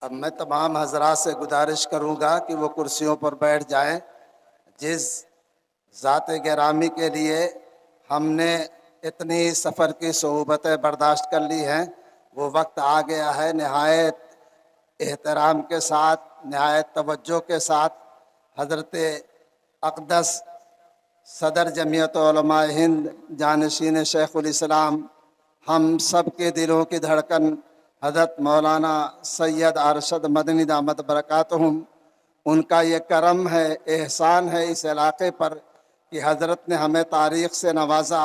اب میں تمام حضرات سے گزارش کروں گا کہ وہ کرسیوں پر بیٹھ جائیں. جس ذات گرامی کے لیے ہم نے اتنی سفر کی صعوبتیں برداشت کر لی ہیں، وہ وقت آ گیا ہے نہایت احترام کے ساتھ، نہایت توجہ کے ساتھ حضرت اقدس صدر جمعیت علماء ہند جانشین شیخ الاسلام، ہم سب کے دلوں کی دھڑکن حضرت مولانا سید ارشد مدنی دامت برکاتہم، ان کا یہ کرم ہے، احسان ہے اس علاقے پر کہ حضرت نے ہمیں تاریخ سے نوازا.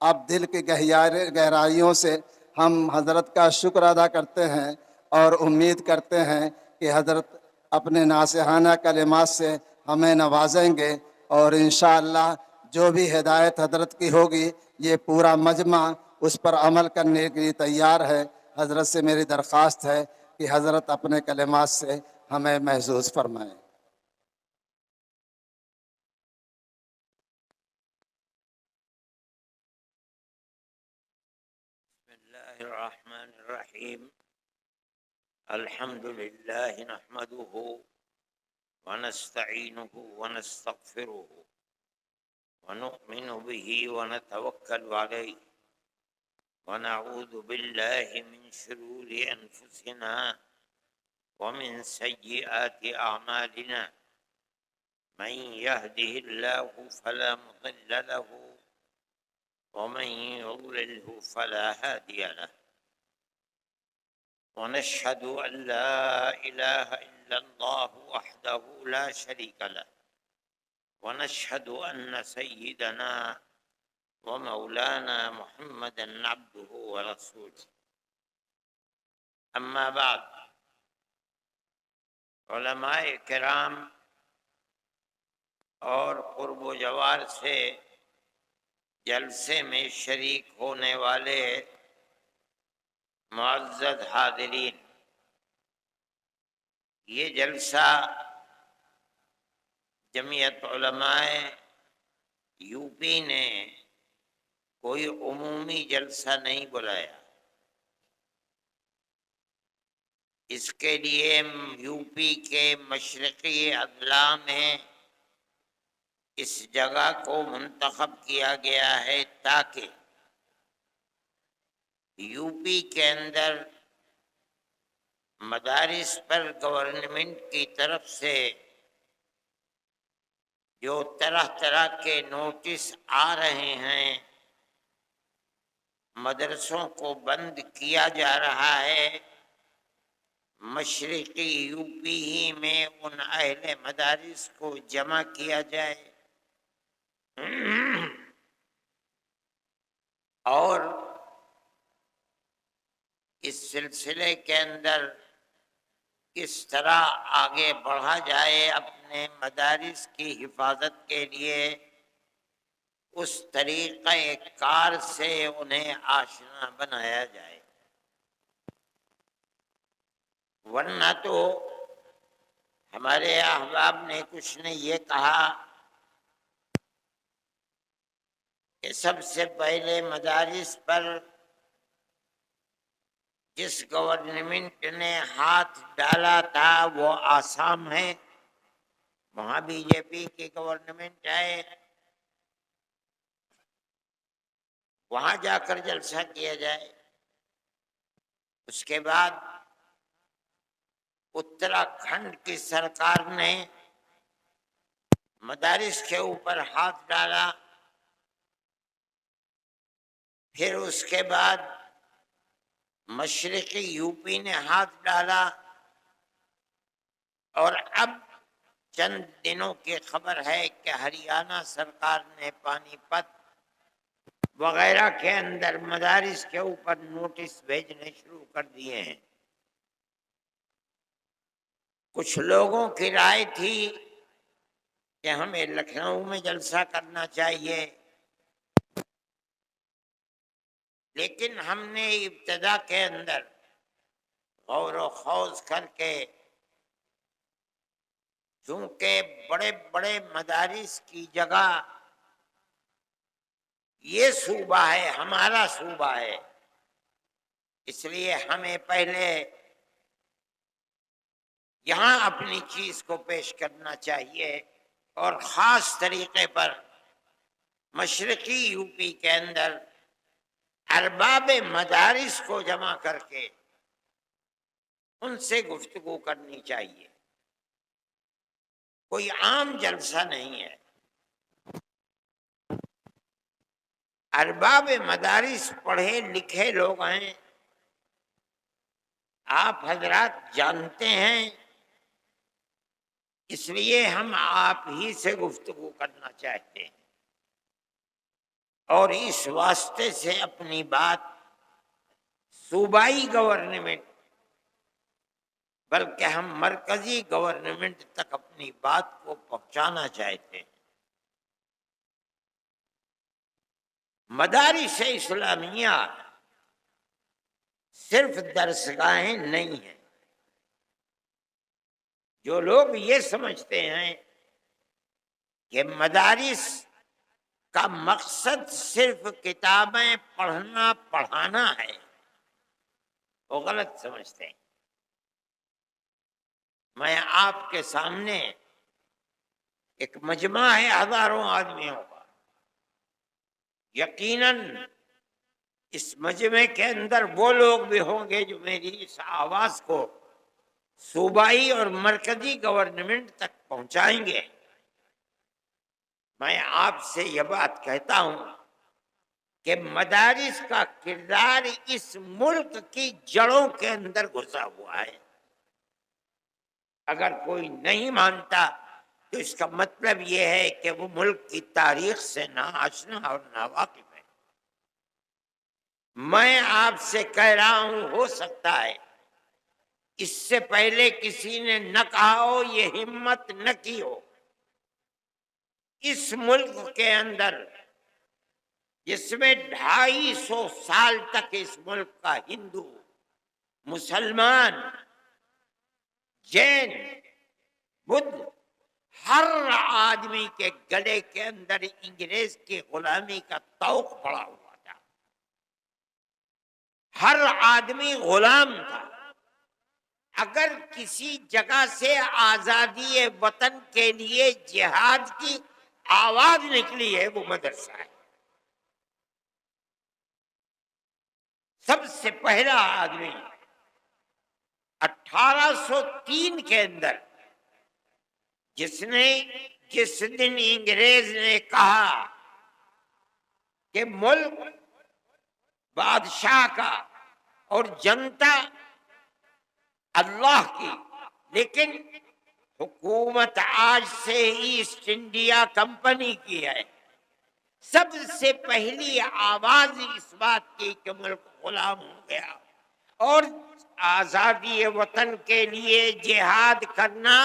اب دل کی گہرائیوں سے ہم حضرت کا شکر ادا کرتے ہیں اور امید کرتے ہیں کہ حضرت اپنے ناصحانہ کلمات سے ہمیں نوازیں گے، اور انشاءاللہ جو بھی ہدایت حضرت کی ہوگی یہ پورا مجمع اس پر عمل کرنے کے لیے تیار ہے. حضرت سے میری درخواست ہے کہ حضرت اپنے کلمات سے ہمیں محظوظ فرمائیں. بسم اللہ الرحمن الرحیم. الحمد للہ نحمده ونستعینه ونستغفره ونؤمن به ونتوکل علیہ ونعوذ باللہ من شرور انفسنا ومن سیئات اعمالنا. من يهده الله فلا مضل له ومن يضلله فلا هادي له. ونشهد أن لا إله إلا الله وحده لا شريك له ونشهد أن سيدنا ومولانا محمدا عبده ورسوله. أما بعد، علماء کرام اور قرب و جوار سے جلسے میں شریک ہونے والے معزز حاضرین، یہ جلسہ جمعیت علماء یو پی نے کوئی عمومی جلسہ نہیں بلایا. اس کے لیے یو پی کے مشرقی اضلاع میں اس جگہ کو منتخب کیا گیا ہے تاکہ یو پی کے اندر مدارس پر گورنمنٹ کی طرف سے جو طرح طرح کے نوٹس آ رہے ہیں، مدرسوں کو بند کیا جا رہا ہے، مشرقی یو پی ہی میں ان اہل مدارس کو جمع کیا جائے اور اس سلسلے کے اندر کس طرح آگے بڑھا جائے اپنے مدارس کی حفاظت کے لیے، اس طریقہ کار سے انہیں آشنا بنایا جائے. ورنہ تو ہمارے احباب نے کچھ نے یہ کہا کہ سب سے پہلے مدارس پر جس گورنمنٹ نے ہاتھ ڈالا تھا وہ آسام ہے، وہاں بی جے پی کی گورنمنٹ ہے، وہاں جا کر جلسہ کیا جائے. اس کے بعد اتراکھنڈ کی سرکار نے مدارس کے اوپر ہاتھ ڈالا، پھر اس کے بعد مشرقی یو پی نے ہاتھ ڈالا، اور اب چند دنوں کی خبر ہے کہ ہریانہ سرکار نے پانی پت وغیرہ کے اندر مدارس کے اوپر نوٹس بھیجنے شروع کر دیے ہیں. کچھ لوگوں کی رائے تھی کہ ہمیں لکھنؤ میں جلسہ کرنا چاہیے، لیکن ہم نے ابتدا کے اندر غور و خوض کر کے، چونکہ بڑے بڑے مدارس کی جگہ یہ صوبہ ہے، ہمارا صوبہ ہے، اس لیے ہمیں پہلے یہاں اپنی چیز کو پیش کرنا چاہیے، اور خاص طریقے پر مشرقی یو پی کے اندر ارباب مدارس کو جمع کر کے ان سے گفتگو کرنی چاہیے۔ کوئی عام جلسہ نہیں ہے، ارباب مدارس پڑھے لکھے لوگ ہیں، آپ حضرات جانتے ہیں، اس لیے ہم آپ ہی سے گفتگو کرنا چاہتے ہیں، اور اس واسطے سے اپنی بات صوبائی گورنمنٹ بلکہ ہم مرکزی گورنمنٹ تک اپنی بات کو پہنچانا چاہتے ہیں۔ مدارس اسلامیہ صرف درسگاہیں نہیں ہیں۔ جو لوگ یہ سمجھتے ہیں کہ مدارس کا مقصد صرف کتابیں پڑھنا پڑھانا ہے، وہ غلط سمجھتے ہیں۔ میں آپ کے سامنے ایک مجمع ہے ہزاروں آدمیوں کا، یقیناً اس مجمع کے اندر وہ لوگ بھی ہوں گے جو میری اس آواز کو صوبائی اور مرکزی گورنمنٹ تک پہنچائیں گے۔ میں آپ سے یہ بات کہتا ہوں کہ مدارس کا کردار اس ملک کی جڑوں کے اندر گھسا ہوا ہے۔ اگر کوئی نہیں مانتا تو اس کا مطلب یہ ہے کہ وہ ملک کی تاریخ سے ناآشنا اور ناواقف ہے۔ میں آپ سے کہہ رہا ہوں، ہو سکتا ہے اس سے پہلے کسی نے نہ کہا ہو، یہ ہمت نہ کی ہو۔ اس ملک کے اندر جس میں 250 سال تک اس ملک کا ہندو، مسلمان، جین، بدھ، ہر آدمی کے گلے کے اندر انگریز کی غلامی کا طوق پڑا ہوا تھا۔ ہر آدمی غلام تھا۔ اگر کسی جگہ سے آزادی وطن کے لیے جہاد کی آواز نکلی ہے، وہ مدرسہ ہے۔ سب سے پہلا آدمی 1803 کے اندر جس دن انگریز نے کہا کہ ملک بادشاہ کا اور جنتا اللہ کی، لیکن حکومت آج سے ایسٹ انڈیا کمپنی کی ہے، سب سے پہلی آواز اس بات کی کہ ملک غلام ہو گیا، اور آزادی وطن کے لیے جہاد کرنا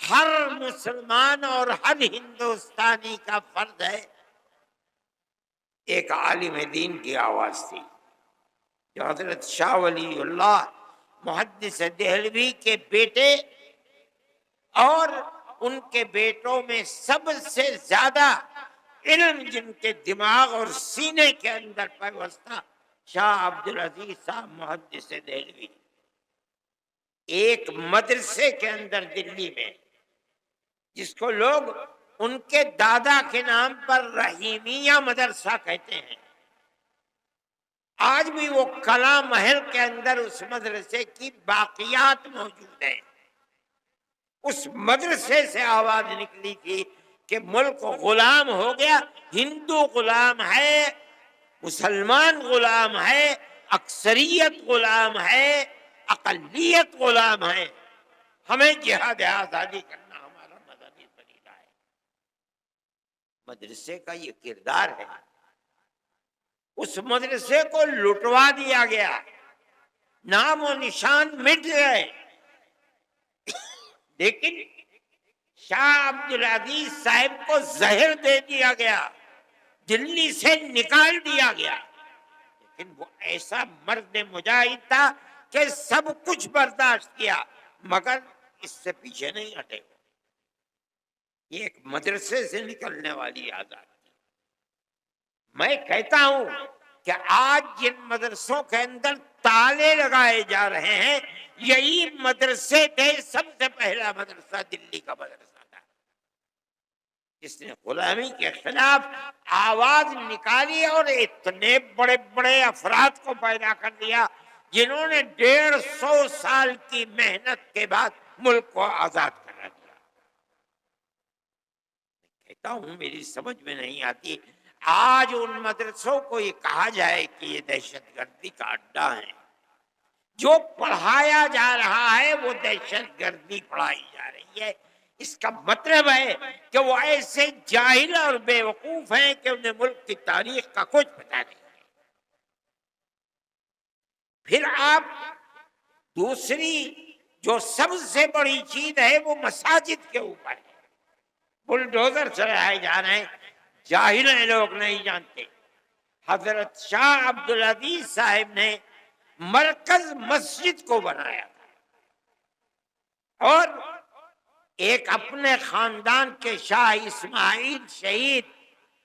ہر مسلمان اور ہر ہندوستانی کا فرض ہے۔ ایک عالم دین کی آواز تھی جو حضرت شاہ ولی اللہ محدث دہلوی کے بیٹے اور ان کے بیٹوں میں سب سے زیادہ علم جن کے دماغ اور سینے کے اندر پیوستہ شاہ عبدالعزیز صاحب محدث دہلوی، ایک مدرسے کے اندر دلی میں جس کو لوگ ان کے دادا کے نام پر رحیمیہ مدرسہ کہتے ہیں، آج بھی وہ کلا محل کے اندر اس مدرسے کی باقیات موجود ہیں۔ اس مدرسے سے آواز نکلی تھی کہ ملک غلام ہو گیا، ہندو غلام ہے، مسلمان غلام ہے، اکثریت غلام ہے، اقلیت غلام ہے، ہمیں جہاد آزادی کرنا ہمارا مذہبی فریضہ ہے۔ مدرسے کا یہ کردار ہے۔ اس مدرسے کو لٹوا دیا گیا، نام و نشان مٹ گئے، لیکن شاہ عبدالعزیز صاحب کو زہر دے دیا گیا، دلی سے نکال دیا گیا، لیکن وہ ایسا مرد مجاہد تھا کہ سب کچھ برداشت کیا مگر اس سے پیچھے نہیں ہٹے۔ یہ ایک مدرسے سے نکلنے والی آزادی۔ میں کہتا ہوں کہ آج جن مدرسوں کے اندر تالے لگائے جا رہے ہیں، یہی مدرسے تھے، سب سے پہلا مدرسہ دلی کا مدرسہ تھا جس نے غلامی کے خلاف آواز نکالی اور اتنے بڑے بڑے افراد کو پیدا کر دیا جنہوں نے 150 سال کی محنت کے بعد ملک کو آزاد کرا دیا۔ کہتا ہوں میری سمجھ میں نہیں آتی، آج ان مدرسوں کو یہ کہا جائے کہ یہ دہشت گردی کا اڈا ہے، جو پڑھایا جا رہا ہے وہ دہشت گردی پڑھائی جا رہی ہے، اس کا مطلب ہے کہ وہ ایسے جاہل اور بے وقوف ہیں کہ انہیں ملک کی تاریخ کا کچھ پتہ نہیں ہے۔ پھر آپ دوسری جو سب سے بڑی چیز ہے وہ مساجد کے اوپر ہے، بلڈوزر چلائے جا رہے ہیں، جاہل ہیں، لوگ نہیں جانتے۔ حضرت شاہ عبدالعزیز صاحب نے مرکز مسجد کو بنایا تھا، اور ایک اپنے خاندان کے شاہ اسماعیل شہید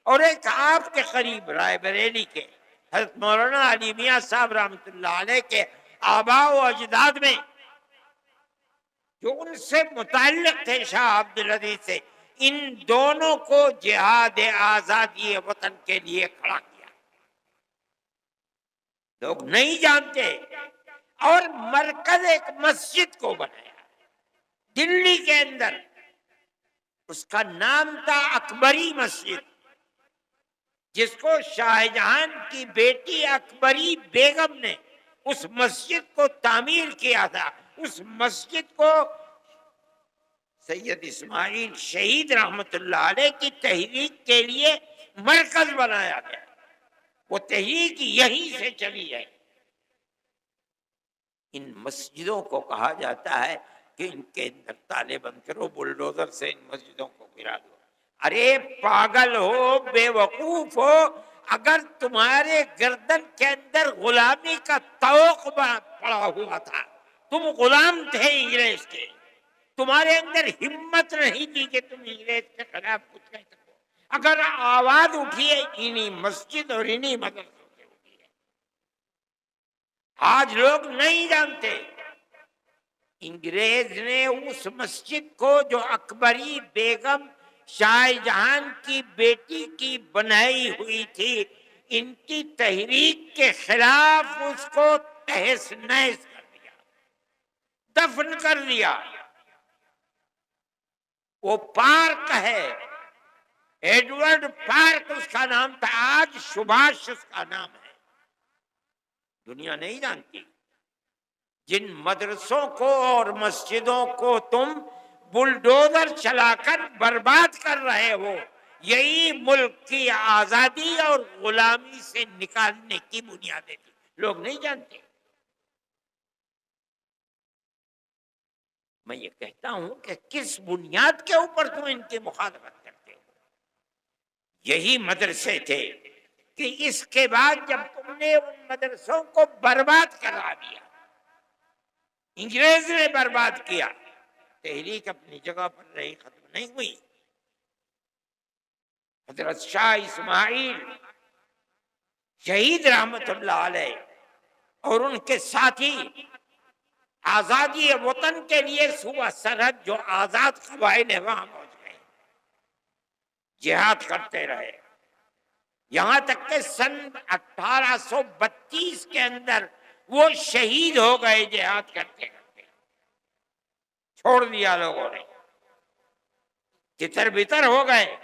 اور ایک آپ کے قریب رائے بریلی کے حضرت مولانا علی میاں صاحب رحمۃ اللہ علیہ کے آباء و اجداد میں جو ان سے متعلق تھے شاہ عبدالعزیز سے، ان دونوں کو جہاد آزادی وطن کے لیے کھڑا کیا، لوگ نہیں جانتے، اور مرکز ایک مسجد کو بنایا دلی کے اندر، اس کا نام تھا اکبری مسجد، جس کو شاہ جہاں کی بیٹی اکبری بیگم نے اس مسجد کو تعمیر کیا تھا۔ اس مسجد کو سید اسماعیل شہید رحمت اللہ علیہ کی تحریک کے لیے مرکز بنایا گیا، وہ تحریک یہیں سے چلی ہے۔ ان مسجدوں کو کہا جاتا ہے کہ ان کے اندر تالے بند کرو، بلڈوزر سے ان مسجدوں کو گرا دو۔ ارے پاگل ہو، بے وقوف ہو، اگر تمہارے گردن کے اندر غلامی کا طوق پڑا ہوا تھا، تم غلام تھے انگریز کے، تمہارے اندر ہمت نہیں تھی کہ تم انگریز کے خلاف کچھ کہہ سکو، اگر آواز اٹھی ہے انہی مسجد اور انہی مدرسوں سے اٹھی ہے۔ آج لوگ نہیں جانتے، انگریز نے اس مسجد کو جو اکبری بیگم شاہ جہاں کی بیٹی کی بنائی ہوئی تھی، ان کی تحریک کے خلاف اس کو تہس نہس کر دیا، دفن کر دیا۔ وہ پارک ہے، ایڈورڈ پارک اس کا نام تھا، آج سبھاش اس کا نام ہے۔ دنیا نہیں جانتی، جن مدرسوں کو اور مسجدوں کو تم بلڈوزر چلا کر برباد کر رہے ہو، یہی ملک کی آزادی اور غلامی سے نکالنے کی بنیادیں تھی، لوگ نہیں جانتے۔ میں یہ کہتا ہوں کہ کس بنیاد کے اوپر تم ان کی مخالفت کرتے ہو؟ یہی مدرسے تھے کہ اس کے بعد جب تم نے ان مدرسوں کو برباد کرا دیا، انگریز نے برباد کیا، تحریک اپنی جگہ پر رہی، ختم نہیں ہوئی۔ حضرت شاہ اسماعیل شہید رحمت اللہ علیہ اور ان کے ساتھی آزادی وطن کے لیے صوبہ سرحد جو آزاد قبائل ہیں وہاں پہنچ گئے، جہاد کرتے رہے، یہاں تک کہ سن 1832 کے اندر وہ شہید ہو گئے جہاد کرتے کرتے، چھوڑ دیا لوگوں نے، تتر بتر ہو گئے،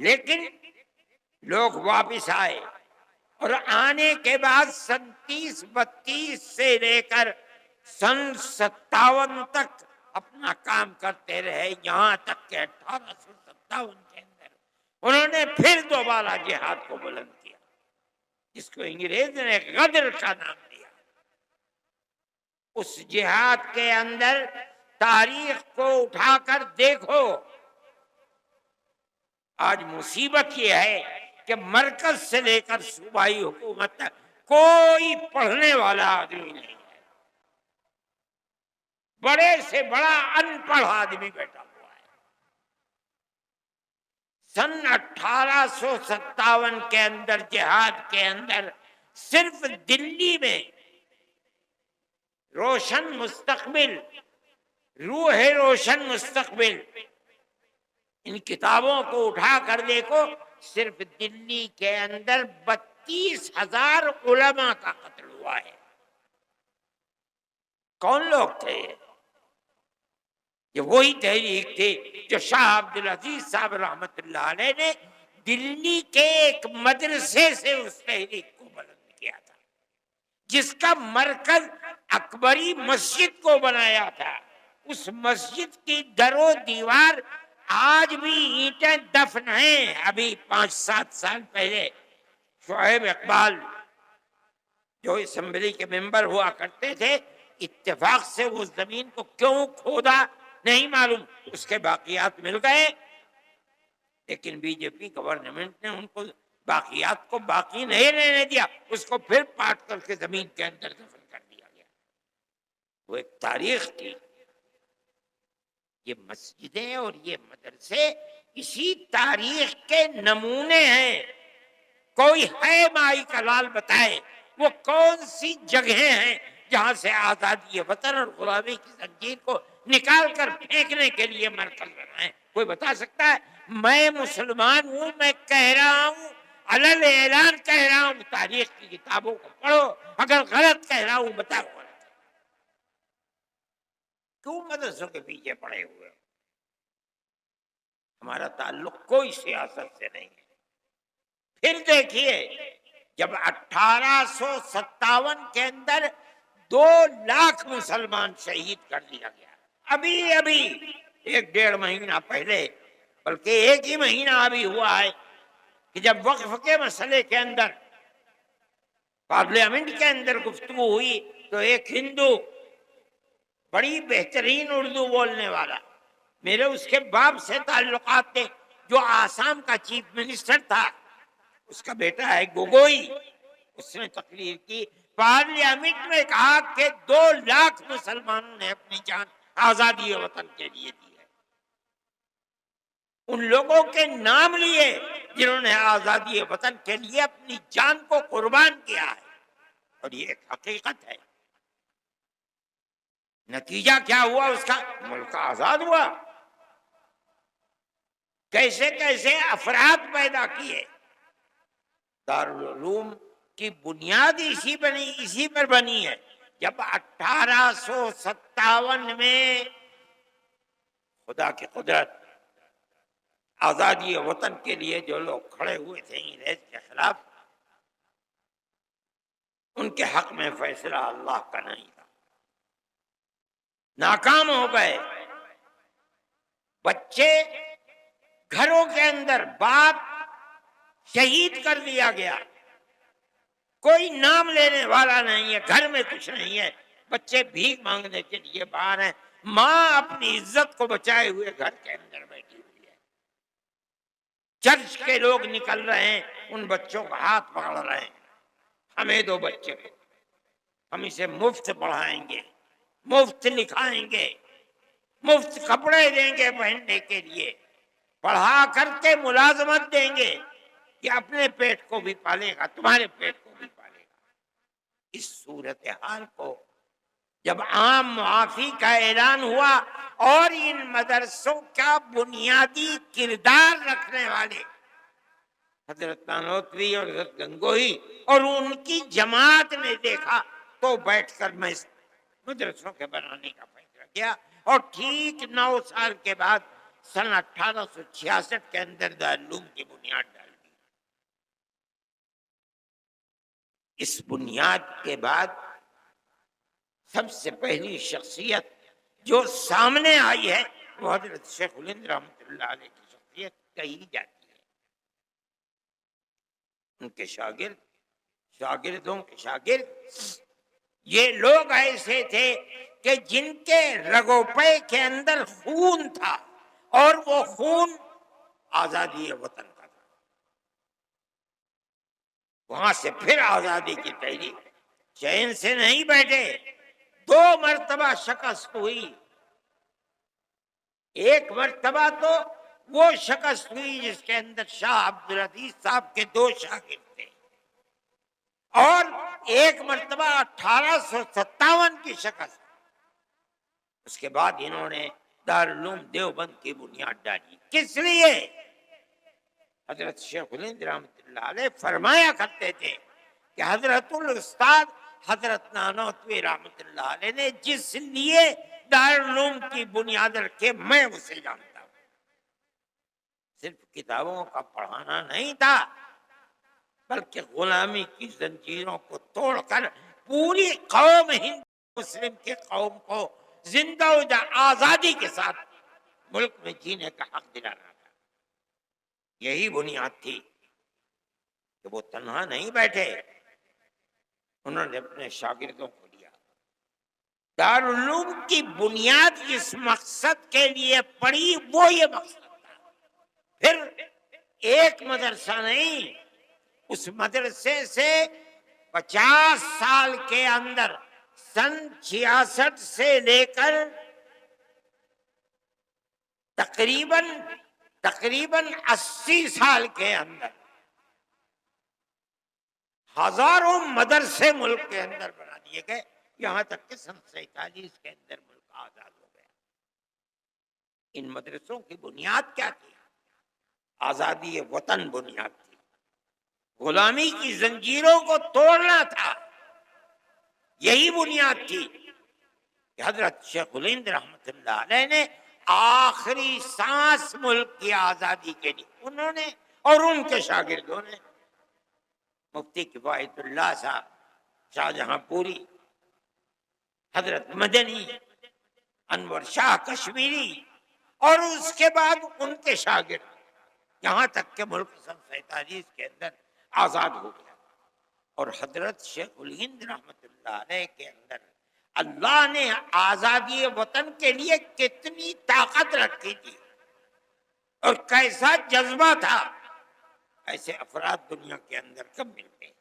لیکن لوگ واپس آئے، اور آنے کے بعد سن 30-32 سے لے کر سن 57 تک اپنا کام کرتے رہے، یہاں تک کہ 1857 کے اندر انہوں نے پھر دوبارہ جہاد کو بلند کیا، جس کو انگریز نے غدر کا نام دیا۔ اس جہاد کے اندر تاریخ کو اٹھا کر دیکھو، آج مصیبت یہ ہے کہ مرکز سے لے کر صوبائی حکومت تک کوئی پڑھنے والا آدمی نہیں ہے، بڑے سے بڑا ان پڑھ آدمی بیٹھا ہوا ہے۔ سن 1857 کے اندر جہاد کے اندر صرف دلی میں روشن مستقبل، روح روشن مستقبل. ان کتابوں کو اٹھا کر دیکھو، صرف دلی کے اندر 32,000 علماء کا قتل ہوا ہے. کون لوگ تھے یہ وہی تحریک تھی جو شاہ عبدالعزیز صاحب رحمت اللہ علیہ نے دلی کے ایک مدرسے سے اس تحریک کو بلند کیا تھا، جس کا مرکز اکبری مسجد کو بنایا تھا. اس مسجد کی در و دیوار آج بھی اینٹیں دفن ہیں. ابھی 5-7 سال پہلے شعیب اقبال جو اسمبلی کے ممبر ہوا کرتے تھے، اتفاق سے اس زمین کو کیوں کھودا نہیں معلوم، اس کے باقیات مل گئے، لیکن بی جے پی گورنمنٹ نے ان کو باقیات کو باقی نہیں رہنے دیا، اس کو پھر پاٹ کر کے زمین کے اندر دفن کر دیا گیا. وہ ایک تاریخ تھی. یہ مسجدیں اور یہ مدرسے اسی تاریخ کے نمونے ہیں. کوئی ہے مائی کا لال بتائے وہ کون سی جگہیں ہیں جہاں سے آزادی وطن اور غلامی کی زنجیر کو نکال کر پھینکنے کے لیے مرکز بنائے؟ کوئی بتا سکتا ہے؟ میں مسلمان ہوں، میں کہہ رہا ہوں، علل اعلان کہہ رہا ہوں، تاریخ کی کتابوں کو پڑھو. اگر غلط کہہ رہا ہوں بتاؤ غلط. کیوں مدرسوں کے پیچھے پڑے ہوئے؟ ہمارا تعلق کوئی سیاست سے نہیں ہے. پھر دیکھیے، جب 1857 کے اندر 2 لاکھ مسلمان شہید کر دیا گیا، ابھی 1-1.5 مہینہ پہلے، بلکہ 1 ہی مہینہ ابھی ہوا ہے کہ جب وقف کے مسئلے کے اندر پارلیمنٹ کے اندر گفتگو ہوئی تو ایک ہندو بڑی بہترین اردو بولنے والا، میرے اس کے باپ سے تعلقات تھے، جو آسام کا چیف منسٹر تھا، اس کا بیٹا ہے گوگوئی، اس نے تقریر کی، پارلیمنٹ میں کہا کہ 2 لاکھ مسلمانوں نے اپنی جان آزادی وطن کے لیے دی ہے. ان لوگوں کے نام لیے جنہوں نے آزادی وطن کے لیے اپنی جان کو قربان کیا ہے، اور یہ ایک حقیقت ہے. نتیجہ کیا ہوا اس کا؟ ملک آزاد ہوا. کیسے کیسے افراد پیدا کیے. دارالعلوم کی بنیاد اسی پر بنی ہے. جب 1857 میں خدا کی قدرت آزادی وطن کے لیے جو لوگ کھڑے ہوئے تھے انگریز کے خلاف، ان کے حق میں فیصلہ اللہ کا نہیں تھا، ناکام ہو گئے. بچے گھروں کے اندر، باپ شہید کر دیا گیا، کوئی نام لینے والا نہیں ہے، گھر میں کچھ نہیں ہے، بچے بھیک مانگنے کے لیے باہر ہیں، ماں اپنی عزت کو بچائے ہوئے گھر کے اندر بیٹھی ہوئی ہے. چرچ کے لوگ نکل رہے ہیں، ان بچوں کا ہاتھ پکڑ رہے ہیں، ہمیں دو بچے کو، ہم اسے مفت پڑھائیں گے، مفت لکھائیں گے، مفت کپڑے دیں گے پہننے کے لیے، پڑھا کر کے ملازمت دیں گے، کہ اپنے پیٹ کو بھی پالے گا، تمہارے پیٹ کو بھی پالے گا. اس صورتحال کو جب عام معافی کا اعلان ہوا اور ان مدرسوں کا بنیادی کردار رکھنے والے حضرت نانوتوی اور حضرت گنگوہی اور ان کی جماعت نے دیکھا، تو بیٹھ کر میں اس مدرسوں کے بنانے کا فیصلہ کیا. اور ٹھیک 9 سال کے بعد سن 1866 کے اندر دارالعلوم کی بنیاد ڈال دی. اس بنیاد کے بعد سب سے پہلی شخصیت جو سامنے آئی ہے وہ حضرت شیخ الہند رحمۃ اللہ علیہ کی شخصیت کہی جاتی ہے. ان کے شاگردوں کے شاگرد یہ لوگ ایسے تھے کہ جن کے رگو پے کے اندر خون تھا، اور وہ خون آزادی وطن کا تھا. وہاں سے پھر آزادی کی تحریک، چین سے نہیں بیٹھے. 2 مرتبہ شکست ہوئی. ایک مرتبہ تو وہ شکست ہوئی جس کے اندر شاہ عبدالعزیز صاحب کے 2 شاگرد تھے، اور ایک مرتبہ 1857 کی شکست، اس کے بعد انہوں نے دارالعلوم دیوبند کی بنیاد ڈالی۔ کس لیے؟ حضرت شیخ الہند رحمۃ اللہ علیہ فرمایا کرتے تھے کہ حضرت الاستاد حضرت نانوتوی رحمۃ اللہ علیہ نے جس لیے دارالعلوم کی بنیاد رکھے میں اسے جانتا ہوں۔ صرف کتابوں کا پڑھانا نہیں تھا، بلکہ غلامی کی زنجیروں کو توڑ کر پوری قوم ہند مسلم کی قوم کو زندہ و آزادی کے ساتھ ملک میں جینے کا حق دلانا تھا۔ یہی بنیاد تھی کہ وہ تنہا نہیں بیٹھے، انہوں نے اپنے شاگردوں کو لیا۔ دارالعلوم کی بنیاد جس مقصد کے لیے پڑی وہ یہ مقصد تھا۔ پھر ایک مدرسہ نہیں، اس مدرسے سے 50 سال کے اندر سن 66 سے لے کر تقریباً 80 سال کے اندر ہزاروں مدرسے ملک کے اندر بنا دیے گئے، یہاں تک کہ سن 47 کے اندر ملک آزاد ہو گیا۔ ان مدرسوں کی بنیاد کیا تھی؟ آزادی وطن بنیاد تھی، غلامی کی زنجیروں کو توڑنا تھا، یہی بنیاد تھی کہ حضرت شیخ الہند رحمۃ اللہ علیہ نے آخری سانس ملک کی آزادی کے لیے انہوں نے اور ان کے شاگردوں نے، مفتی کفایت اللہ صاحب، شاہجہاں پوری، حضرت مدنی، انور شاہ کشمیری، اور اس کے بعد ان کے شاگرد، یہاں تک کہ ملک سن 47 کے اندر آزاد ہو گیا۔ اور حضرت شیخ الہند رحمۃ اللہ علیہ کے اندر اللہ نے آزادی وطن کے لیے کتنی طاقت رکھی تھی اور کیسا جذبہ تھا، ایسے افراد دنیا کے اندر کب ملتے ہیں۔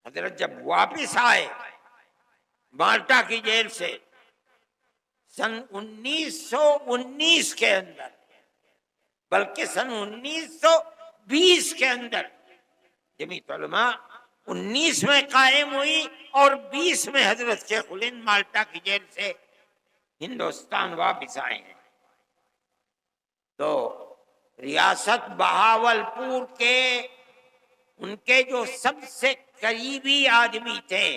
حضرت جب واپس آئے مالٹا کی جیل سے سن 1919 کے اندر، بلکہ سن 1920 کے اندر، جمعیت علماء 19 میں قائم ہوئی اور 20 میں حضرت شیخ الہند مالٹا کی جیل سے ہندوستان واپس آئے ہیں، تو ریاست بہاولپور کے ان کے جو سب سے قریبی آدمی تھے،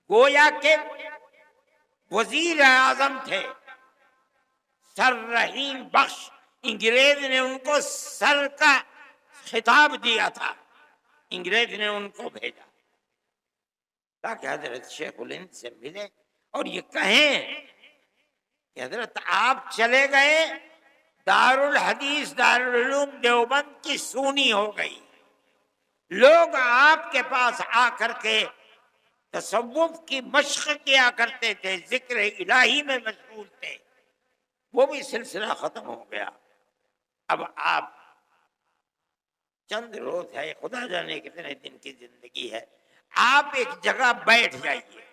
گویا کہ وزیر اعظم تھے، سر رحیم بخش، انگریز نے ان کو سر کا خطاب دیا تھا، انگریز نے ان کو بھیجا تاکہ حضرت شیخ الہند سے ملے اور یہ کہیں کہ حضرت آپ چلے گئے، دارالحدیث دارالعلوم دیوبند کی سونی ہو گئی، لوگ آپ کے پاس آ کر کے تصوف کی مشق کیا کرتے تھے، ذکر الہی میں مشغول تھے، وہ بھی سلسلہ ختم ہو گیا۔ اب آپ چند روز ہے، خدا جانے کتنے دن کی زندگی ہے، آپ ایک جگہ بیٹھ جائیے۔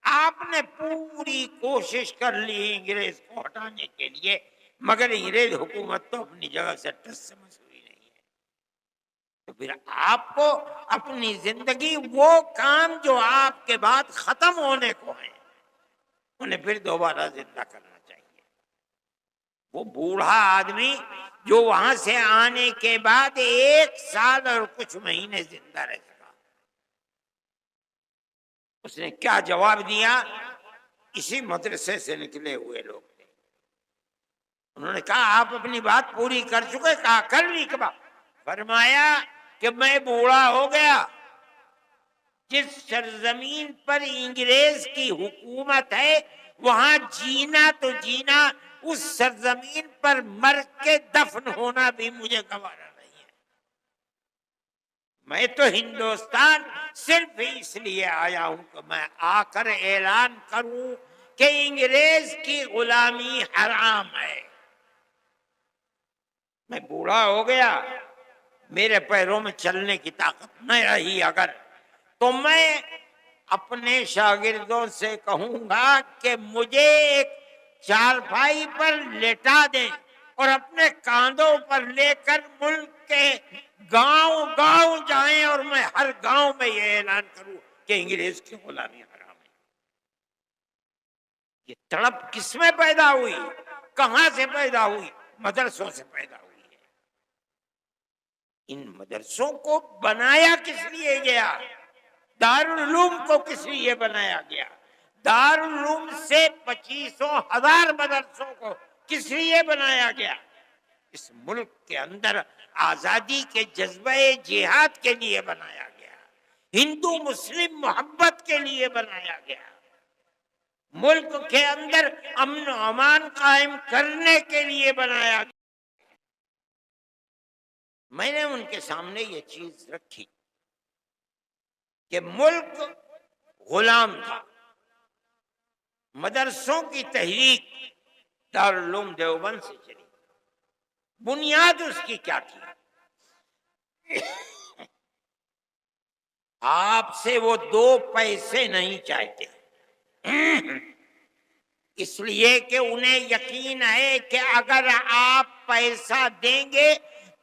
آپ نے پوری کوشش کر لی انگریز کو ہٹانے کے لیے، مگر انگریز حکومت تو اپنی جگہ سے ٹس سے مسوری نہیں ہے، تو پھر آپ کو اپنی زندگی وہ کام جو آپ کے بعد ختم ہونے کو ہیں انہیں پھر دوبارہ زندہ کرنا چاہیے۔ وہ بوڑھا آدمی جو وہاں سے آنے کے بعد 1 سال اور کچھ مہینے زندہ رہ سکا، اس نے کیا جواب دیا؟ اسی مدرسے سے نکلے ہوئے لوگ تھے، انہوں نے کہا آپ اپنی بات پوری کر چکے؟ کہا کر لی کبا؟ فرمایا کہ میں بوڑھا ہو گیا، جس سرزمین پر انگریز کی حکومت ہے وہاں جینا تو جینا، اس سرزمین پر مر کے دفن ہونا بھی مجھے گوارا نہیں ہے۔ میں تو ہندوستان صرف اس لیے آیا ہوں کہ میں آ کر اعلان کروں کہ انگریز کی غلامی حرام ہے۔ میں بوڑھا ہو گیا، میرے پیروں میں چلنے کی طاقت نہ رہی اگر، تو میں اپنے شاگردوں سے کہوں گا کہ مجھے ایک چارپائی پر لٹا دیں اور اپنے کاندھوں پر لے کر ملک کے گاؤں گاؤں جائیں اور میں ہر گاؤں میں یہ اعلان کروں کہ انگریز کی غلامی حرام ہے۔ یہ تڑپ کس میں پیدا ہوئی؟ کہاں سے پیدا ہوئی؟ مدرسوں سے پیدا ہوئی ہے۔ ان مدرسوں کو بنایا کس لیے گیا؟ دارالعلوم کو کس لیے بنایا گیا؟ دارالعلوم سے 25,000 مدرسوں کو کس لیے بنایا گیا؟ اس ملک کے اندر آزادی کے جذبہ جہاد کے لیے بنایا گیا، ہندو مسلم محبت کے لیے بنایا گیا، ملک کے اندر امن و امان قائم کرنے کے لیے بنایا گیا۔ میں نے ان کے سامنے یہ چیز رکھی کہ ملک غلام تھا، مدرسوں کی تحریک دارالعلوم دیوبند سے چلی، بنیاد اس کی کیا تھی؟ آپ سے وہ 2 پیسے نہیں چاہتے، اس لیے کہ انہیں یقین ہے کہ اگر آپ پیسہ دیں گے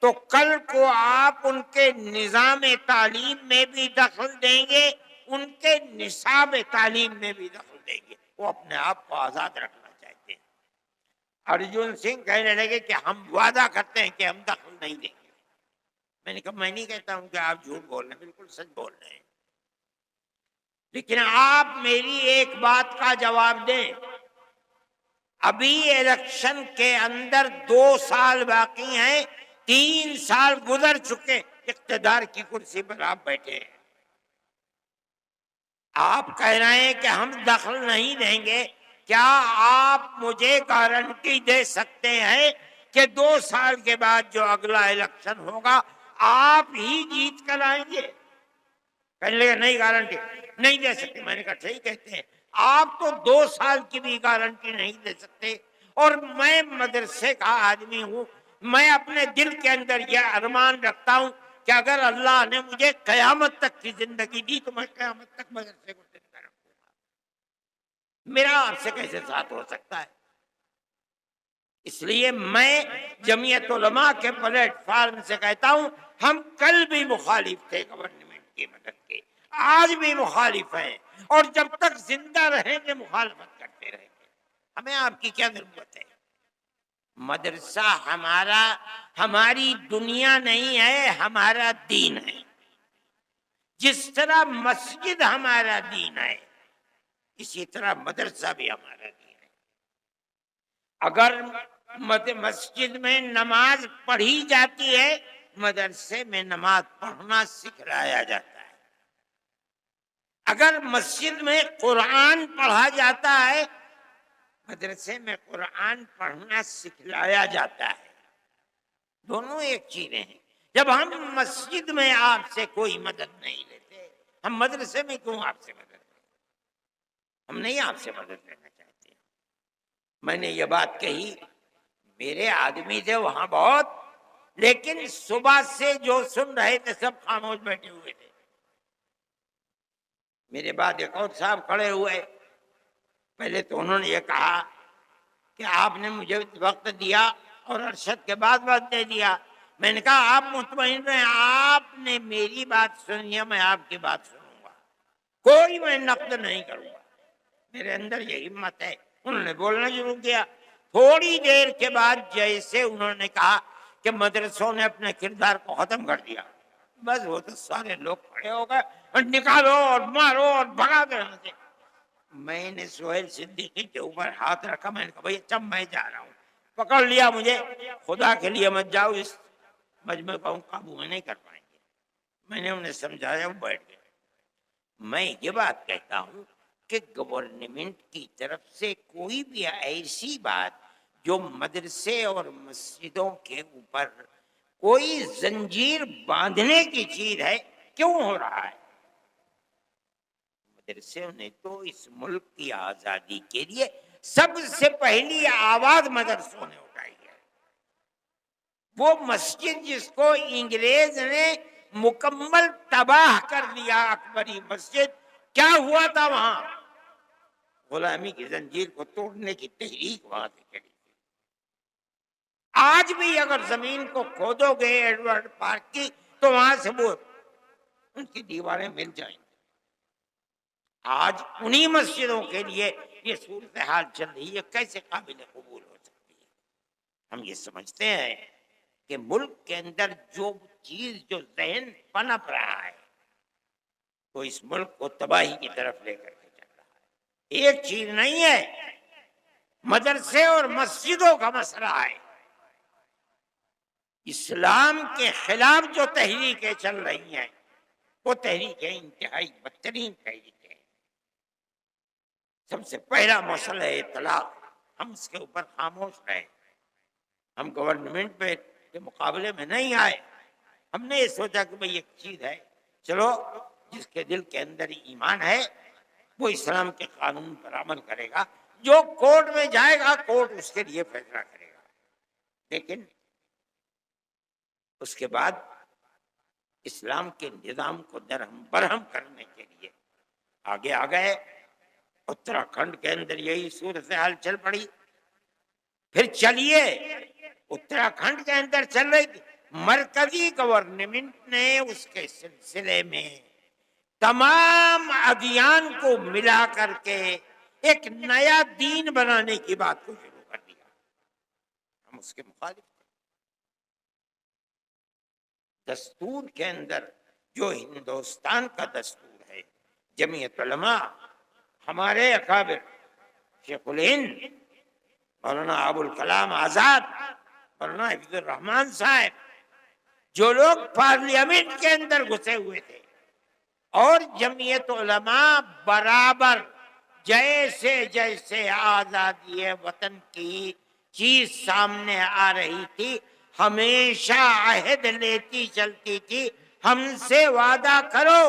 تو کل کو آپ ان کے نظام تعلیم میں بھی دخل دیں گے، ان کے نصاب تعلیم میں بھی دخل دیں گے۔ وہ اپنے آپ کو آزاد رکھنا چاہتے ہیں۔ ارجن سنگھ کہنے لگے کہ ہم وعدہ کرتے ہیں کہ ہم دخل نہیں دیں گے۔ میں نے کہا میں نہیں کہتا ہوں کہ آپ جھوٹ بول رہے ہیں، بالکل سچ بول رہے ہیں، لیکن آپ میری ایک بات کا جواب دیں۔ ابھی الیکشن کے اندر 2 سال باقی ہیں، 3 سال گزر چکے، اقتدار کی کرسی پر آپ بیٹھے ہیں، آپ کہہ رہے ہیں کہ ہم دخل نہیں دیں گے۔ کیا آپ مجھے گارنٹی دے سکتے ہیں کہ 2 سال کے بعد جو اگلا الیکشن ہوگا آپ ہی جیت کر آئیں گے؟ کہنے لگے نہیں گارنٹی نہیں دے سکتے۔ میں نے کہا ٹھیک کہتے ہیں، آپ تو 2 سال کی بھی گارنٹی نہیں دے سکتے، اور میں مدرسے کا آدمی ہوں، میں اپنے دل کے اندر یہ ارمان رکھتا ہوں کہ اگر اللہ نے مجھے قیامت تک کی زندگی دی تو میں قیامت تک مدرسے کو زندہ رکھوں گا۔ میرا آپ سے کیسے ساتھ ہو سکتا ہے؟ اس لیے میں جمعیت علماء کے پلیٹ فارم سے کہتا ہوں، ہم کل بھی مخالف تھے گورنمنٹ کی مدد کے، آج بھی مخالف ہیں، اور جب تک زندہ رہیں گے مخالفت کرتے رہیں گے۔ ہمیں آپ کی کیا ضرورت ہے؟ مدرسہ ہماری دنیا نہیں ہے، ہمارا دین ہے۔ جس طرح مسجد ہمارا دین ہے، اسی طرح مدرسہ بھی ہمارا دین ہے۔ اگر مسجد میں نماز پڑھی جاتی ہے، مدرسے میں نماز پڑھنا سکھلایا جاتا ہے۔ اگر مسجد میں قرآن پڑھا جاتا ہے، مدرسے میں قرآن پڑھنا سکھلایا جاتا ہے۔ دونوں ایک چیزیں ہیں۔ جب ہم مسجد میں آپ سے کوئی مدد نہیں لیتے، ہم مدرسے میں کیوں آپ سے مدد لیں؟ ہم نہیں آپ سے مدد لینا چاہتے۔ میں نے یہ بات کہی، میرے آدمی تھے وہاں بہت، لیکن صبح سے جو سن رہے تھے سب خاموش بیٹھے ہوئے تھے۔ میرے بعد ایک اور صاحب کھڑے ہوئے، پہلے تو انہوں نے یہ کہا کہ آپ نے مجھے وقت دیا اور ارشد کے بعد وقت دے دیا۔ میں نے کہا آپ مطمئن رہیں، آپ نے میری بات سنی ہے، میں آپ کی بات سنوں گا، کوئی میں نقد نہیں کروں گا۔ میرے اندر یہ ہمت ہے۔ انہوں نے بولنا شروع کیا۔ تھوڑی دیر کے بعد جیسے انہوں نے کہا کہ مدرسوں نے اپنے کردار کو ختم کر دیا، بس وہ تو سارے لوگ کھڑے ہو گئے اور نکالو اور مارو اور بھگا دو یہاں سے۔ میں نے سہیل صدیقی کے اوپر ہاتھ رکھا، میں نے کہا بھائی اچھا میں جا رہا ہوں، پکڑ لیا مجھے، خدا کے لیے مت جاؤ، اس مجمع کو ہم قابو میں نہیں کر پائیں گے۔ میں نے انہیں سمجھایا، وہ بیٹھ گئے۔ میں یہ بات کہتا ہوں کہ گورنمنٹ کی طرف سے کوئی بھی ایسی بات جو مدرسے اور مسجدوں کے اوپر کوئی زنجیر باندھنے کی چیز ہے، کیوں ہو رہا ہے؟ مدرسوں نے تو اس ملک کی آزادی کے لیے سب سے پہلی آواز مدرسوں نے اٹھائی ہے۔ وہ مسجد جس کو انگریز نے مکمل تباہ کر دیا، اکبری مسجد، کیا ہوا تھا وہاں؟ غلامی کی زنجیر کو توڑنے کی تحریک وہاں سے چلی۔ آج بھی اگر زمین کو کھودو گے ایڈورڈ پارک کی تو وہاں سے وہ ان کی دیواریں مل جائیں گی. آج انہی مسجدوں کے لیے یہ صورتحال چل رہی ہے. کیسے قابل قبول ہو سکتی ہے؟ ہم یہ سمجھتے ہیں کہ ملک کے اندر جو چیز جو ذہن پنپ رہا ہے وہ اس ملک کو تباہی کی طرف لے کر کے چل رہا ہے. ایک چیز نہیں ہے، مدرسے اور مسجدوں کا مسئلہ ہے. اسلام کے خلاف جو تحریکیں چل رہی ہیں وہ تحریکیں انتہائی بدترین تحریکیں ہیں. سب سے پہلا مسئلہ ہے طلاق. ہم اس کے اوپر خاموش رہے. ہم گورنمنٹ کے مقابلے میں نہیں آئے. ہم نے یہ سوچا کہ بھئی ایک چیز ہے، چلو جس کے دل کے اندر ایمان ہے وہ اسلام کے قانون پر عمل کرے گا. جو کورٹ میں جائے گا کورٹ اس کے لیے فیصلہ کرے گا. لیکن اس کے بعد اسلام کے نظام کو درہم برہم کرنے کے لیے آگے آ گئے. اتراکھنڈ کے اندر یہی صورتحال چل پڑی. پھر چلیے اتراکھنڈ کے اندر چل رہی تھی. مرکزی گورنمنٹ نے اس کے سلسلے میں تمام ادیان کو ملا کر کے ایک نیا دین بنانے کی بات کو شروع کر دیا. ہم اس کے مخالف تھے. دستور کے اندر جو ہندوستان کا دستور ہے، جمعیت علماء، ہمارے اکابر شیخ الہند مولانا ابوالکلام آزاد، مولانا حفیظ الرحمان صاحب، جو لوگ پارلیمنٹ کے اندر گھسے ہوئے تھے، اور جمعیت علماء برابر جیسے جیسے آزادی وطن کی چیز سامنے آ رہی تھی ہمیشہ عہد لیتی چلتی تھی، ہم سے وعدہ کرو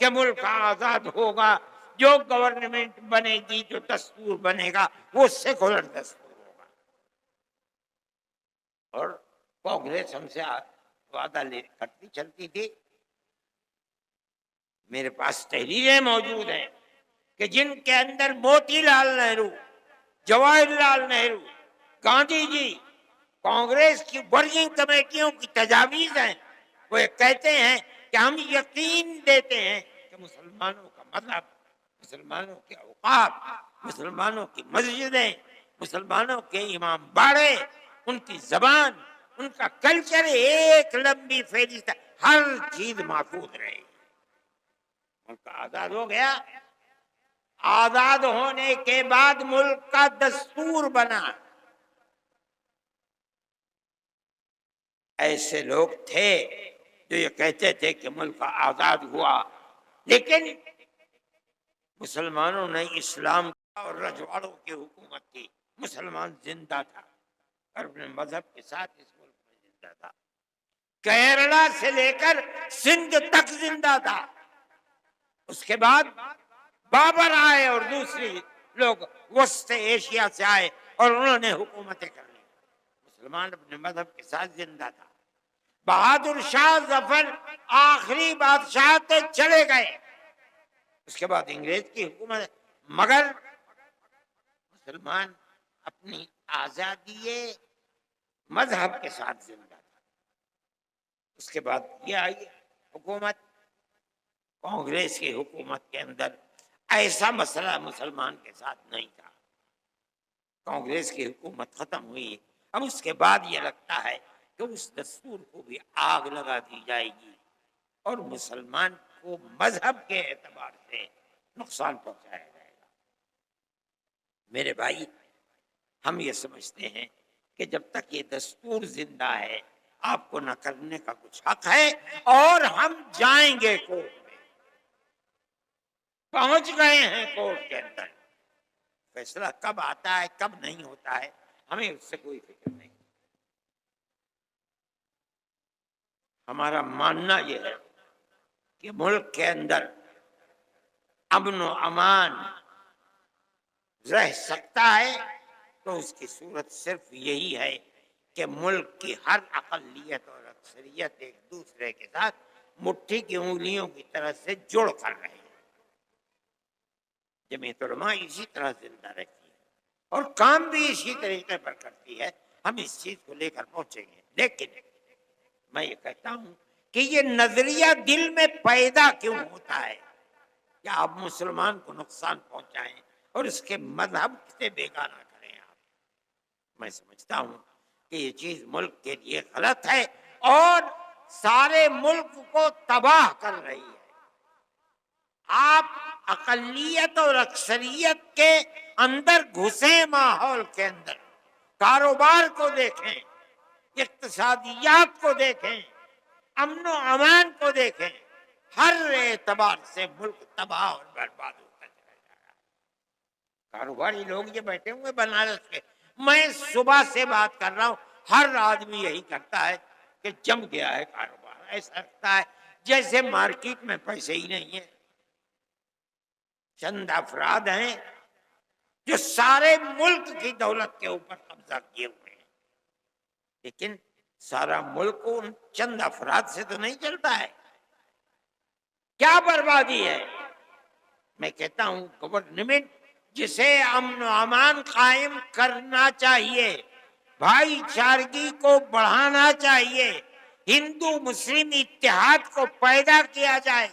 کہ ملک آزاد ہوگا، جو گورنمنٹ بنے گی، جو دستور بنے گا وہ سیکولر دستور ہوگا. اور کانگریس ہم سے وعدہ کرتی چلتی تھی. میرے پاس تحریریں موجود ہیں کہ جن کے اندر موتی لال نہرو، جواہر لال نہرو، گاندھی جی، کانگریس کی ورکنگ کمیٹیوں کی تجاویز ہیں. وہ کہتے ہیں کہ ہم یقین دیتے ہیں کہ مسلمانوں کا مذہب، مسلمانوں کے اوقاف، مسلمانوں کی مسجدیں، مسلمانوں کے امام باڑے، ان کی زبان، ان کا کلچر، ایک لمبی فہرست، ہر چیز محفوظ رہے. ملک آزاد ہو گیا. آزاد ہونے کے بعد ملک کا دستور بنا. ایسے لوگ تھے جو یہ کہتے تھے کہ ملک آزاد ہوا، لیکن مسلمانوں نے اسلام اور رجواڑوں کی حکومت کی. مسلمان زندہ تھا اور اپنے مذہب کے ساتھ اس ملک میں زندہ تھا. کیرلا سے لے کر سندھ تک زندہ تھا. اس کے بعد بابر آئے اور دوسری لوگ وسط ایشیا سے آئے اور انہوں نے حکومتیں کر لی. مسلمان اپنے مذہب کے ساتھ زندہ تھا. بہادر شاہ ظفر آخری بادشاہ تھے، چلے گئے. اس کے بعد انگریز کی حکومت، مگر مسلمان اپنی آزادی مذہب کے ساتھ زندہ تھا. اس کے بعد یہ آئی حکومت. کانگریس کی حکومت کے اندر ایسا مسئلہ مسلمان کے ساتھ نہیں تھا. کانگریس کی حکومت ختم ہوئی. اب اس کے بعد یہ لگتا ہے کہ اس دستور کو بھی آگ لگا دی جائے گی اور مسلمان کو مذہب کے اعتبار سے نقصان پہنچایا جائے گا. میرے بھائی، ہم یہ سمجھتے ہیں کہ جب تک یہ دستور زندہ ہے آپ کو نہ کرنے کا کچھ حق ہے، اور ہم جائیں گے کورٹ میں. پہنچ گئے ہیں کورٹ کے اندر. فیصلہ کب آتا ہے کب نہیں ہوتا ہے ہمیں اس سے کوئی فکر نہیں. ہمارا ماننا یہ ہے کہ ملک کے اندر امن و امان رہ سکتا ہے تو اس کی صورت صرف یہی ہے کہ ملک کی ہر اقلیت اور اکثریت ایک دوسرے کے ساتھ مٹھی کی انگلیوں کی طرح سے جڑ کر رہے ہیں. جمعیت علماء اسی طرح زندہ رہتی ہے اور کام بھی اسی طریقے پر کرتی ہے. ہم اس چیز کو لے کر پہنچیں گے. لیکن میں یہ کہتا ہوں کہ یہ نظریہ دل میں پیدا کیوں ہوتا ہے کہ آپ مسلمان کو نقصان پہنچائیں اور اس کے مذہب سے بیگانہ کریں آپ. میں سمجھتا ہوں کہ یہ چیز ملک کے لیے غلط ہے اور سارے ملک کو تباہ کر رہی ہے. آپ اقلیت اور اکثریت کے اندر گھسیں، ماحول کے اندر کاروبار کو دیکھیں، اقتصادیات کو دیکھیں، امن و امان کو دیکھیں، ہر اعتبار سے ملک تباہ اور برباد ہوتا چلا جا رہا ہے. کاروباری لوگ یہ بیٹھے ہوئے بنارس کے، میں صبح سے بات کر رہا ہوں، ہر آدمی یہی کرتا ہے کہ جم گیا ہے کاروبار. ایسا لگتا ہے جیسے مارکیٹ میں پیسے ہی نہیں ہیں. چند افراد ہیں جو سارے ملک کی دولت کے اوپر قبضہ کیے ہوئے ہیں، لیکن سارا ملک ان چند افراد سے تو نہیں چلتا ہے. کیا بربادی ہے؟ میں کہتا ہوں گورنمنٹ جسے امن و امان قائم کرنا چاہیے، بھائی چارگی کو بڑھانا چاہیے، ہندو مسلم اتحاد کو پیدا کیا جائے،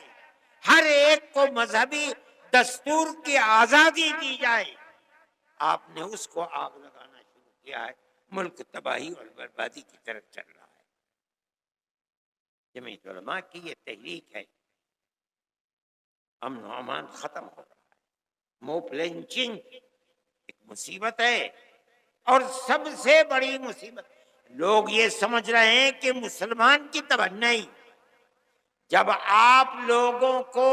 ہر ایک کو مذہبی دستور کی آزادی دی جائے. آپ نے اس کو آگ لگانا شروع کیا ہے. ملک تباہی اور بربادی کی طرف چل رہا ہے. جمعیت علماء کی یہ تحریک ہے. امن و امان ختم ہو رہا ہے. موب لنچنگ ایک مصیبت ہے اور سب سے بڑی مصیبت لوگ یہ سمجھ رہے ہیں کہ مسلمان کی تبنائی، جب آپ لوگوں کو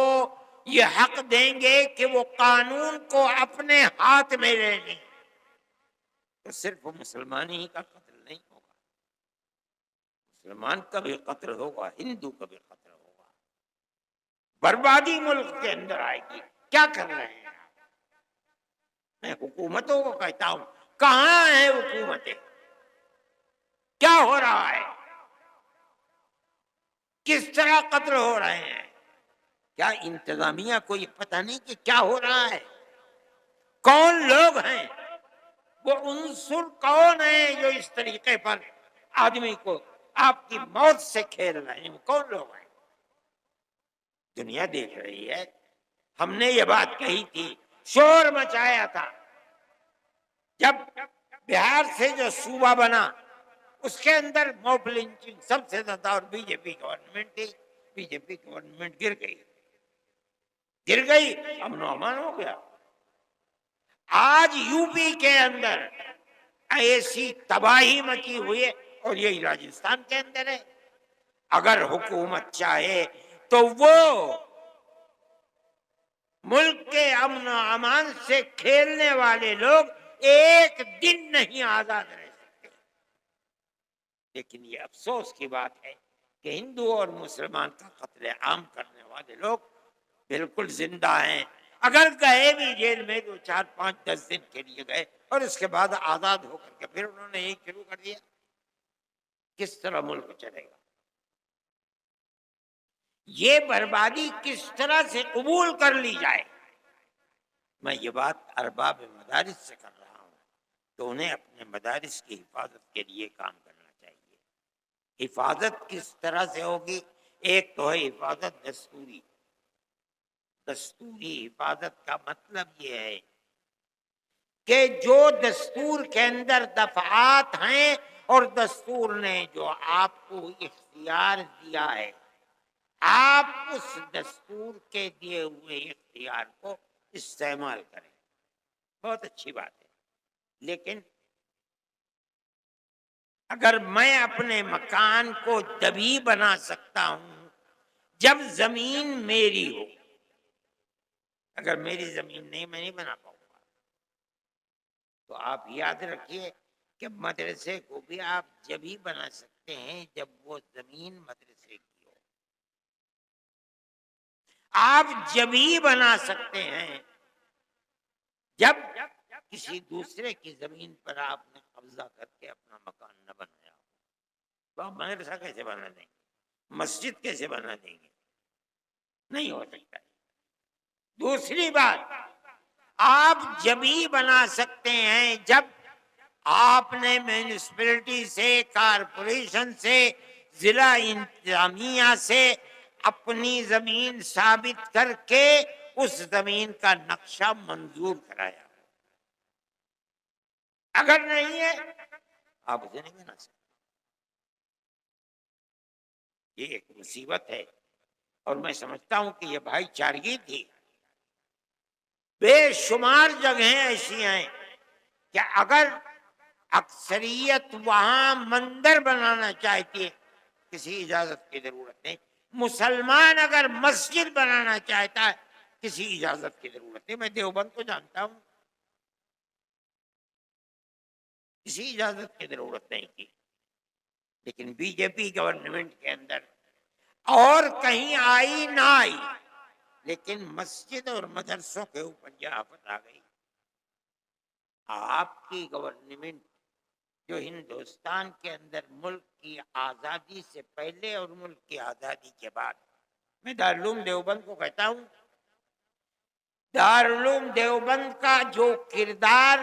یہ حق دیں گے کہ وہ قانون کو اپنے ہاتھ میں لے لیں تو صرف مسلمان ہی کا قتل نہیں ہوگا، مسلمان کا بھی قتل ہوگا، ہندو کا بھی قتل ہوگا، بربادی ملک کے اندر آئے گی. کیا کر رہے ہیں آپ؟ میں حکومتوں کو کہتا ہوں کہاں ہیں حکومتیں؟ کیا ہو رہا ہے؟ کس طرح قتل ہو رہے ہیں؟ کیا انتظامیہ کو یہ پتہ نہیں کہ کیا ہو رہا ہے؟ کون لوگ ہیں وہ عنصر، کون ہیں جو اس طریقے پر آدمی کو آپ کی موت سے کھیل رہے ہیں؟ کون لوگ ہیں؟ دنیا دیکھ رہی ہے. ہم نے یہ بات کہی تھی، شور مچایا تھا جب بہار سے جو صوبہ بنا اس کے اندر موب لنچنگ سب سے زیادہ، اور بی جے پی گورنمنٹ تھی. بی جے پی گورنمنٹ گر گئی، امن و امان ہو گیا. آج یو پی کے اندر ایسی تباہی مچی ہوئی ہے اور یہی راجستھان کے اندر ہے. اگر حکومت چاہے تو وہ ملک کے امن و امان سے کھیلنے والے لوگ ایک دن نہیں آزاد رہ سکتے. لیکن یہ افسوس کی بات ہے کہ ہندو اور مسلمان کا قتل عام کرنے والے لوگ بالکل زندہ ہیں. اگر گئے بھی جیل میں 2 4 5 10 دن کے لیے گئے اور اس کے بعد آزاد ہو کر کے پھر انہوں نے یہی شروع کر دیا. کس طرح ملک چلے گا؟ یہ بربادی کس طرح سے قبول کر لی جائے؟ میں یہ بات ارباب مدارس سے کر رہا ہوں تو انہیں اپنے مدارس کی حفاظت کے لیے کام کرنا چاہیے. حفاظت کس طرح سے ہوگی؟ ایک تو ہے حفاظت دستوری. دستوری حفاظت کا مطلب یہ ہے کہ جو دستور کے اندر دفعات ہیں اور دستور نے جو آپ کو اختیار دیا ہے، آپ اس دستور کے دیے ہوئے اختیار کو استعمال کریں. بہت اچھی بات ہے. لیکن اگر میں اپنے مکان کو جبھی بنا سکتا ہوں جب زمین میری ہو، اگر میری زمین نہیں، میں نہیں بنا پاؤں گا. تو آپ یاد رکھیے کہ مدرسے کو بھی آپ جبھی بنا سکتے ہیں جب وہ زمین مدرسے کی ہو. آپ جبھی بنا سکتے ہیں جب کسی دوسرے کی زمین پر آپ نے قبضہ کر کے اپنا مکان نہ بنایا ہو. تو آپ مدرسہ کیسے بنا دیں گے؟ مسجد کیسے بنا دیں گے؟ نہیں ہو سکتا. دوسری بات، آپ جبھی بنا سکتے ہیں جب آپ نے میونسپلٹی سے، کارپوریشن سے، ضلع انتظامیہ سے اپنی زمین ثابت کر کے اس زمین کا نقشہ منظور کرایا. اگر نہیں ہے آپ اسے نہیں بنا سکتے. یہ ایک مصیبت ہے، اور میں سمجھتا ہوں کہ یہ بھائی چارگی تھی. بے شمار جگہیں ایسی ہیں کہ اگر اکثریت وہاں مندر بنانا چاہتی ہے کسی اجازت کی ضرورت نہیں. مسلمان اگر مسجد بنانا چاہتا ہے کسی اجازت کی ضرورت نہیں. میں دیوبند کو جانتا ہوں، کسی اجازت کی ضرورت نہیں کی. لیکن بی جے پی گورنمنٹ کے اندر اور کہیں آئی نہ آئی، لیکن مسجد اور مدرسوں کے اوپر یہ آفت آ گئی. آپ کی گورنمنٹ جو ہندوستان کے اندر ملک کی آزادی سے پہلے اور ملک کی آزادی کے بعد، میں دارالعلوم دیوبند کو کہتا ہوں، دارالعلوم دیوبند کا جو کردار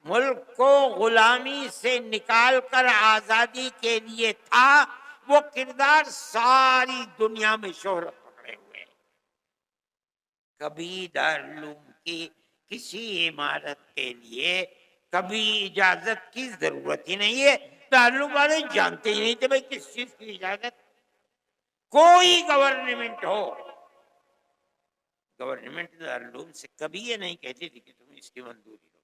ملک کو غلامی سے نکال کر آزادی کے لیے تھا، وہ کردار ساری دنیا میں شہرت پکڑے ہوئے ہیں. کبھی دارالعلوم کی کسی عمارت کے لیے کبھی اجازت کی ضرورت ہی نہیں ہے. دارالعلوم والے جانتے ہی نہیں تھے بھائی کس چیز کی اجازت. کوئی گورنمنٹ ہو، گورنمنٹ دارالعلوم سے کبھی یہ نہیں کہتی تھی کہ تم اس کی منظوری دو،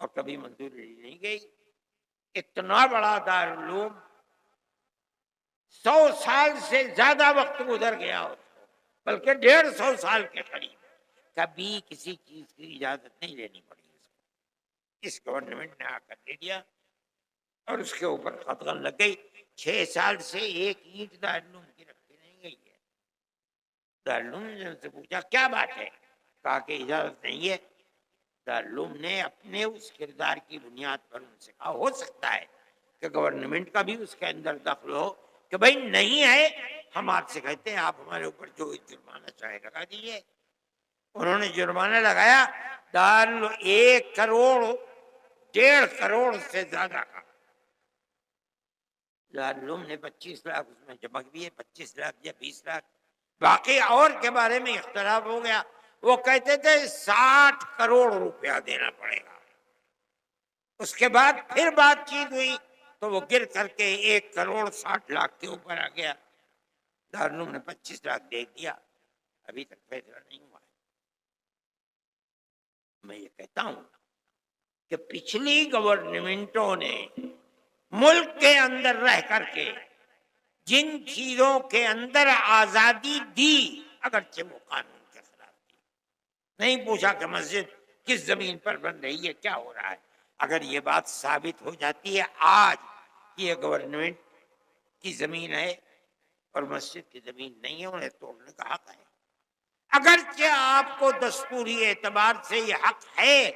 اور کبھی منظوری نہیں گئی. اتنا بڑا دارالعلوم 100 سال سے زیادہ وقت گزر گیا اس کو، بلکہ 150 سال کے قریب، کبھی کسی چیز کی اجازت نہیں لینی پڑی اس کو. اس گورنمنٹ نے آ کر دے دیا اور اس کے اوپر قدغن لگ گئی. 6 سال سے ایک اینٹ دارالعلوم کی رکھی نہیں گئی ہے. دارالعلوم نے ان سے پوچھا کیا بات ہے، کہا کہ اجازت نہیں ہے. دارالعلوم نے اپنے اس کردار کی بنیاد پر ان سے کہا ہو سکتا ہے کہ گورنمنٹ کا بھی اس کے اندر دخل ہو کہ بھائی نہیں ہے، ہم آپ سے کہتے ہیں آپ ہمارے اوپر جو جرمانہ چاہے لگا دیجیے. انہوں نے جرمانہ لگایا 1 کروڑ 1.5 کروڑ سے زیادہ کا. دارالعلوم نے 25 لاکھ اس میں جمع کیے، 25 لاکھ یا 20 لاکھ. باقی اور کے بارے میں اختلاف ہو گیا. وہ کہتے تھے 60 کروڑ روپیہ دینا پڑے گا. اس کے بعد پھر بات چیت ہوئی تو وہ گر کر کے 1 کروڑ 60 لاکھ کے اوپر آ گیا. دارالعلوم نے 25 لاکھ دے دیا. ابھی تک فیصلہ نہیں ہوا ہے. میں یہ کہتا ہوں کہ پچھلی گورنمنٹوں نے ملک کے اندر رہ کر کے جن چیزوں کے اندر آزادی دی، اگرچہ وہ قانون کے خلاف دی. نہیں پوچھا کہ مسجد کس زمین پر بن رہی ہے، کیا ہو رہا ہے. اگر یہ بات ثابت ہو جاتی ہے آج کہ یہ گورنمنٹ کی زمین ہے اور مسجد کی زمین نہیں ہے، انہیں توڑنے کا حق ہے. اگرچہ آپ کو دستوری اعتبار سے یہ حق ہے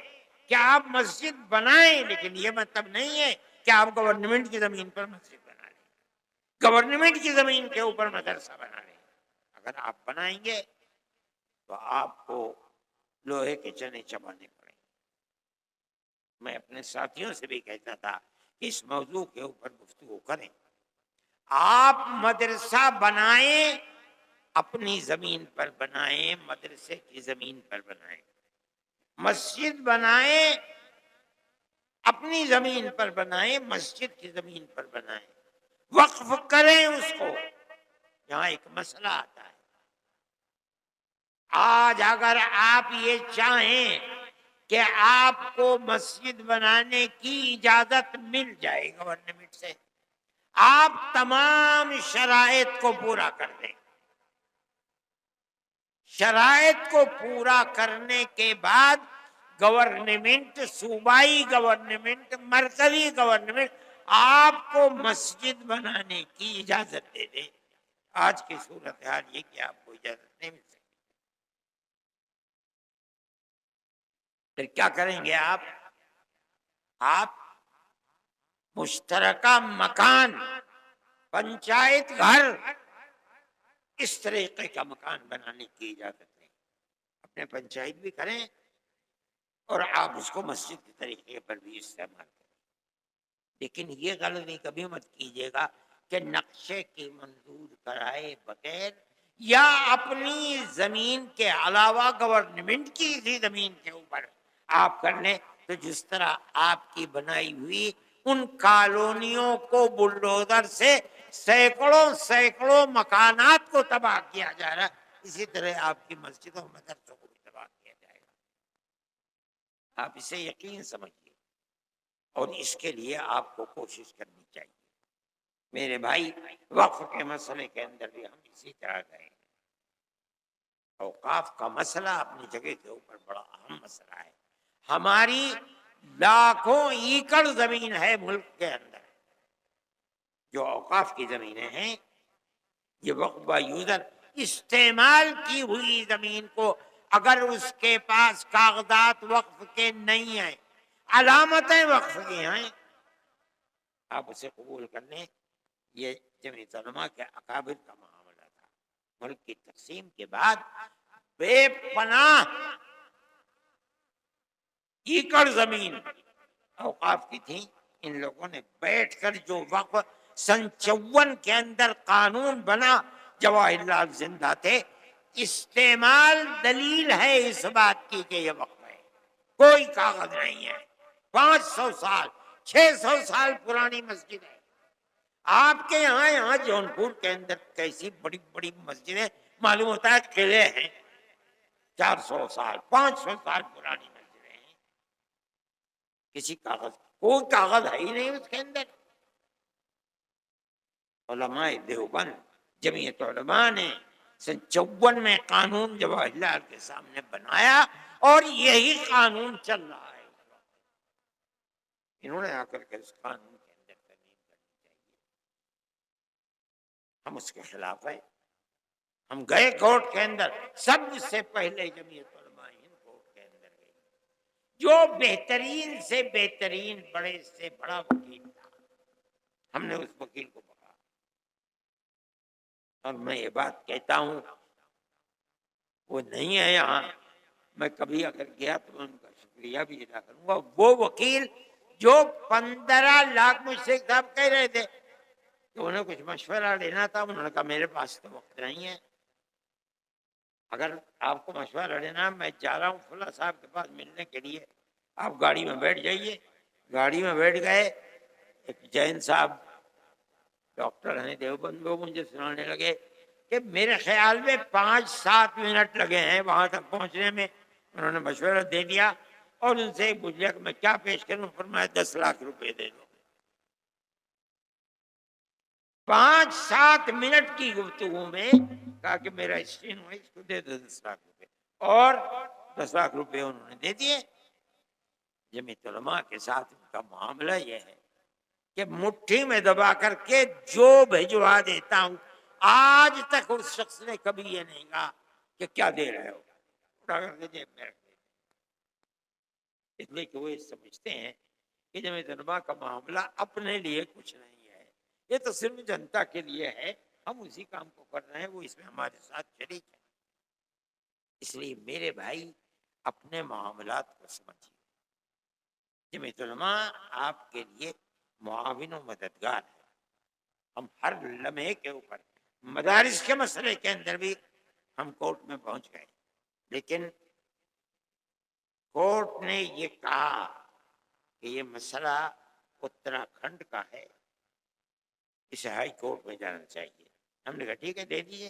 کہ آپ مسجد بنائیں، لیکن یہ مطلب نہیں ہے کہ آپ گورنمنٹ کی زمین پر مسجد بنا لیں، گورنمنٹ کی زمین کے اوپر مدرسہ بنا لیں. اگر آپ بنائیں گے تو آپ کو لوہے کے چنے چبانے پڑیں. میں اپنے ساتھیوں سے بھی کہتا تھا کہ اس موضوع کے اوپر گفتگو کریں. آپ مدرسہ بنائیں، اپنی زمین پر بنائیں، مدرسے کی زمین پر بنائیں. مسجد بنائیں، اپنی زمین پر بنائیں، مسجد کی زمین پر بنائیں. وقف کریں اس کو. یہاں ایک مسئلہ آتا ہے. آج اگر آپ یہ چاہیں کہ آپ کو مسجد بنانے کی اجازت مل جائے گورنمنٹ سے، آپ تمام شرائط کو پورا کر دیں. شرائط کو پورا کرنے کے بعد گورنمنٹ، صوبائی گورنمنٹ، مرکزی گورنمنٹ آپ کو مسجد بنانے کی اجازت دے دے. آج کی صورتحال یہ کہ آپ کو اجازت نہیں مل سکتی. پھر کیا کریں گے آپ مشترکہ مکان، پنچایت گھر، اس طریقے کا مکان بنانے کی اجازت دیں. اپنے پنچایت بھی کریں اور آپ اس کو مسجد کے طریقے پر بھی استعمال کریں، لیکن یہ غلطی کبھی مت کیجیے گا کہ نقشے کی منظور کرائے بغیر یا اپنی زمین کے علاوہ گورنمنٹ کی اسی زمین کے اوپر آپ کر لیں، تو جس طرح آپ کی بنائی ہوئی ان کالونیوں کو بلڈوزر سے سینکڑوں مکانات کو تباہ کیا جا رہا ہے، اسی طرح آپ کی مسجدوں مدرسوں کو بھی تباہ کیا جائے گا۔ آپ اسے یقین سمجھیے، اور اس کے لیے آپ کو کوشش کرنی چاہیے۔ میرے بھائی، وقف کے مسئلے کے اندر بھی ہم اسی طرح گئے ہیں۔ اوقاف کا مسئلہ اپنی جگہ کے اوپر بڑا اہم مسئلہ ہے۔ ہماری لاکھوں ایکڑ زمین ہے ملک کے اندر، جو اوقاف کی زمینیں ہیں، یہ وقف با یوزر استعمال کی ہوئی زمین کو اگر اس کے پاس کاغذات وقف کے نہیں ہیں، علامتیں وقف کی ہیں، آپ اسے قبول کر لیں۔ یہ جمعیت علماء کے اکابر کا معاملہ تھا۔ ملک کی تقسیم کے بعد بے پناہ ایکڑ زمین اوقاف کی تھی، ان لوگوں نے بیٹھ کر جو وقف سن 54 کے اندر قانون بنا، جواہر لال زندہ تھے، استعمال دلیل ہے اس بات کی کہ یہ وقف ہے، کوئی کاغذ نہیں ہے۔ 500 سال 600 سال پرانی مسجد ہے۔ آپ کے یہاں جونپور کے اندر کیسی بڑی بڑی مسجدیں، معلوم ہوتا ہے قلعے ہیں، 400 سال 500 سال پرانی مسجدیں ہیں، کسی کاغذ کوئی کاغذ ہے ہی نہیں اس کے اندر۔ علماء دیوبند جمعیت علماء نے سن 54 میں قانون جواہر لال کے سامنے بنایا، اور یہی قانون چل رہا ہے۔ انہوں نے آ کر کے اس قانون کے اندر ترمیم کرنی چاہیے۔ ہم اس کے خلاف ہیں۔ ہم گئے کورٹ کے اندر، سب سے پہلے جمعیت علماء ہند کورٹ کے اندر گئی، جو بہترین سے بہترین بڑے سے بڑا وکیل تھا، ہم نے اس وکیل کو پکڑا۔ اور میں یہ بات کہتا ہوں، وہ نہیں ہے یہاں، میں کبھی اگر گیا تو میں ان کا شکریہ بھی ادا کروں گا۔ وہ وکیل جو 15 لاکھ مجھ سے صاحب کہہ رہے تھے کہ انہیں کچھ مشورہ لینا تھا، انہوں نے کہا میرے پاس تو وقت نہیں ہے، اگر آپ کو مشورہ لینا، میں جا رہا ہوں فلاں صاحب کے پاس ملنے کے لیے، آپ گاڑی میں بیٹھ جائیے۔ گاڑی میں بیٹھ گئے، ایک جین صاحب ڈاکٹر ہیں دیوبند، وہ مجھے سنانے لگے کہ میرے خیال میں 5-7 منٹ لگے ہیں وہاں تک پہنچنے میں۔ انہوں نے مشورہ دے دیا اور ان سے پوچھا کہ میں کیا پیش کروں، فرمایا 10 لاکھ روپے دے دو۔ 5-7 منٹ کی گفتگو میں کہا کہ میرا اسٹین ہوا، اس کو دے دو 10 لاکھ روپے، اور 10 لاکھ روپے انہوں نے دے دیے۔ جمعیت علماء کے ساتھ ان کا معاملہ یہ ہے کہ مٹھی میں دبا کر کے جو بھجوا دیتا ہوں، آج تک اس شخص نے کبھی یہ نہیں کہا کہ کیا دے رہے ہو، اٹھا کر کے جیب میں رکھ دیتے، اس لیے کہ وہ سمجھتے ہیں کہ جمعیت علماء کا معاملہ اپنے لیے کچھ نہیں ہے، یہ تو صرف جنتا کے لیے ہے، ہم اسی کام کو کر رہے ہیں، وہ اس میں ہمارے ساتھ شریک ہیں۔ اس لیے میرے بھائی، اپنے معاملات کو سمجھیے۔ جمعیت علماء آپ کے لیے معاون و مددگار ہے۔ ہم ہر لمحے کے اوپر مدارس کے مسئلے کے اندر بھی ہم کورٹ میں پہنچ گئے، لیکن کورٹ نے یہ کہا کہ یہ مسئلہ اتراکھنڈ کا ہے، اسے ہائی کورٹ میں جانا چاہیے۔ ہم نے کہا ٹھیک ہے، دے دیجیے،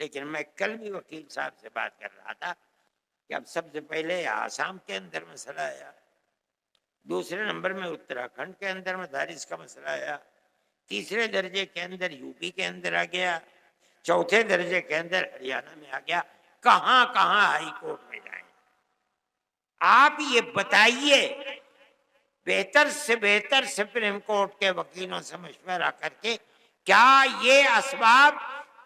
لیکن میں کل بھی وکیل صاحب سے بات کر رہا تھا کہ اب سب سے پہلے آسام کے اندر مسئلہ آیا، دوسرے نمبر میں اتراکھنڈ کے اندر مدارس کا مسئلہ آیا، تیسرے درجے کے اندر یو پی کے اندر آ گیا، چوتھے درجے کے اندر ہریانہ میں آ گیا، کہاں کہاں ہائی کورٹ میں جائیں؟ آپ یہ بتائیے، بہتر سے بہتر سپریم کورٹ کے وکیلوں سے مشورہ کر کے، کیا یہ اسباب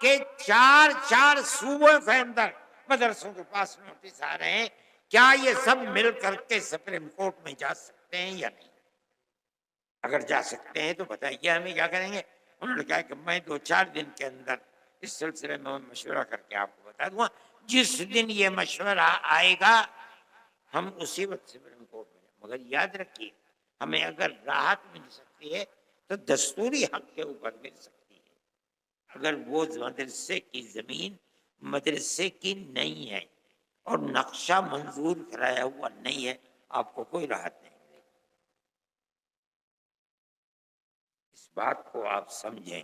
کہ 4 صوبوں کے اندر مدرسوں کے پاس نوٹس آ رہے ہیں، کیا یہ سب مل کر کے سپریم کورٹ میں جا سکتے ہیں یا نہیں؟ اگر جا سکتے ہیں تو بتائیے ہمیں کیا کریں گے۔ انہوں نے کہا کہ میں 2-4 دن کے اندر اس سلسلے میں مشورہ کر کے آپ کو بتا دوں گا۔ جس دن یہ مشورہ آئے گا، ہم اسی وقت سپریم کورٹ میں جائیں. مگر یاد رکھیے ہمیں اگر راحت مل سکتی ہے تو دستوری حق کے اوپر مل سکتی ہے. اگر وہ مدرسے کی زمین مدرسے کی نہیں ہے اور نقشہ منظور کرایا ہوا نہیں ہے, آپ کو کوئی راحت نہیں ملے گی. اس بات کو آپ سمجھیں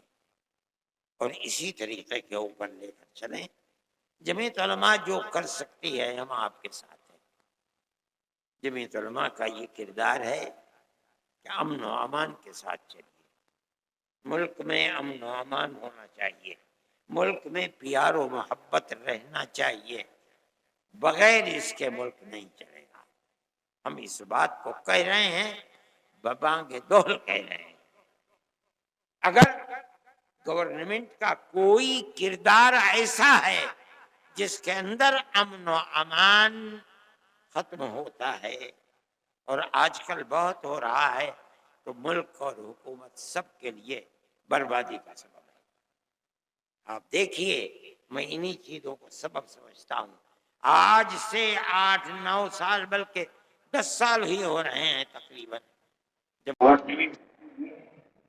اور اسی طریقے کے اوپر لے کر چلیں. جمعیت علماء جو کر سکتی ہے ہم آپ کے ساتھ ہیں. جمعیت علماء کا یہ کردار ہے کہ امن و امان کے ساتھ چلیے. ملک میں امن و امان ہونا چاہیے, ملک میں پیار و محبت رہنا چاہیے. بغیر اس کے ملک نہیں چلے گا. ہم اس بات کو کہہ رہے ہیں, ببانگ دول کہہ رہے ہیں. اگر گورنمنٹ کا کوئی کردار ایسا ہے جس کے اندر امن و امان ختم ہوتا ہے, اور آج کل بہت ہو رہا ہے, تو ملک اور حکومت سب کے لیے بربادی کا سبب ہے. آپ دیکھیے میں انہی چیزوں کو سبب سمجھتا ہوں. آج سے 8-9 سال بلکہ 10 سال ہی ہو رہے ہیں تقریباً جب گورنمنٹ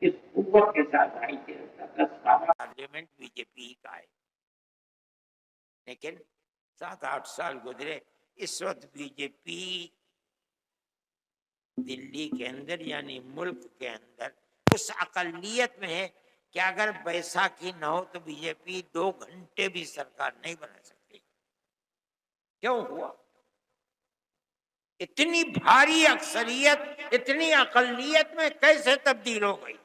اس قوت کے ساتھ آئی تھی. 10 سال پارلیمنٹ بی جے پی کا ہے, لیکن 7-8 سال گزرے. اس وقت بی جے پی دلی کے اندر یعنی ملک کے اندر اس اقلیت میں ہے کہ اگر بیساکھی نہ ہو تو بی جے پی 2 گھنٹے بھی سرکار نہیں بنا سکتی. کیوں ہوا؟ اتنی بھاری اکثریت اتنی اقلیت میں کیسے تبدیل ہو گئی؟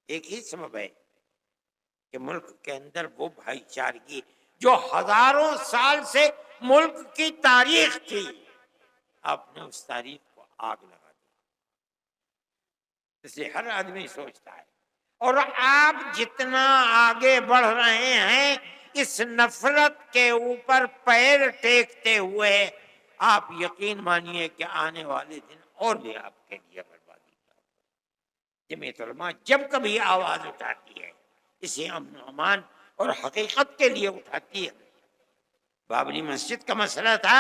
ایک ہی سبب ہے کہ ملک کے اندر وہ بھائی چارگی جو ہزاروں سال سے ملک کی تاریخ تھی, آپ نے اس تاریخ کو آگ لگا دی. اس لیے ہر آدمی سوچتا ہے, اور آپ جتنا آگے بڑھ رہے ہیں اس نفرت کے اوپر پیر ٹیکتے ہوئے, آپ یقین مانیے کہ آنے والے دن اور بھی آپ کے لیے بربادی کا. جمعیت علماء جب کبھی آواز اٹھاتی ہے اسے امن و امان اور حقیقت کے لیے اٹھاتی ہے. بابری مسجد کا مسئلہ تھا,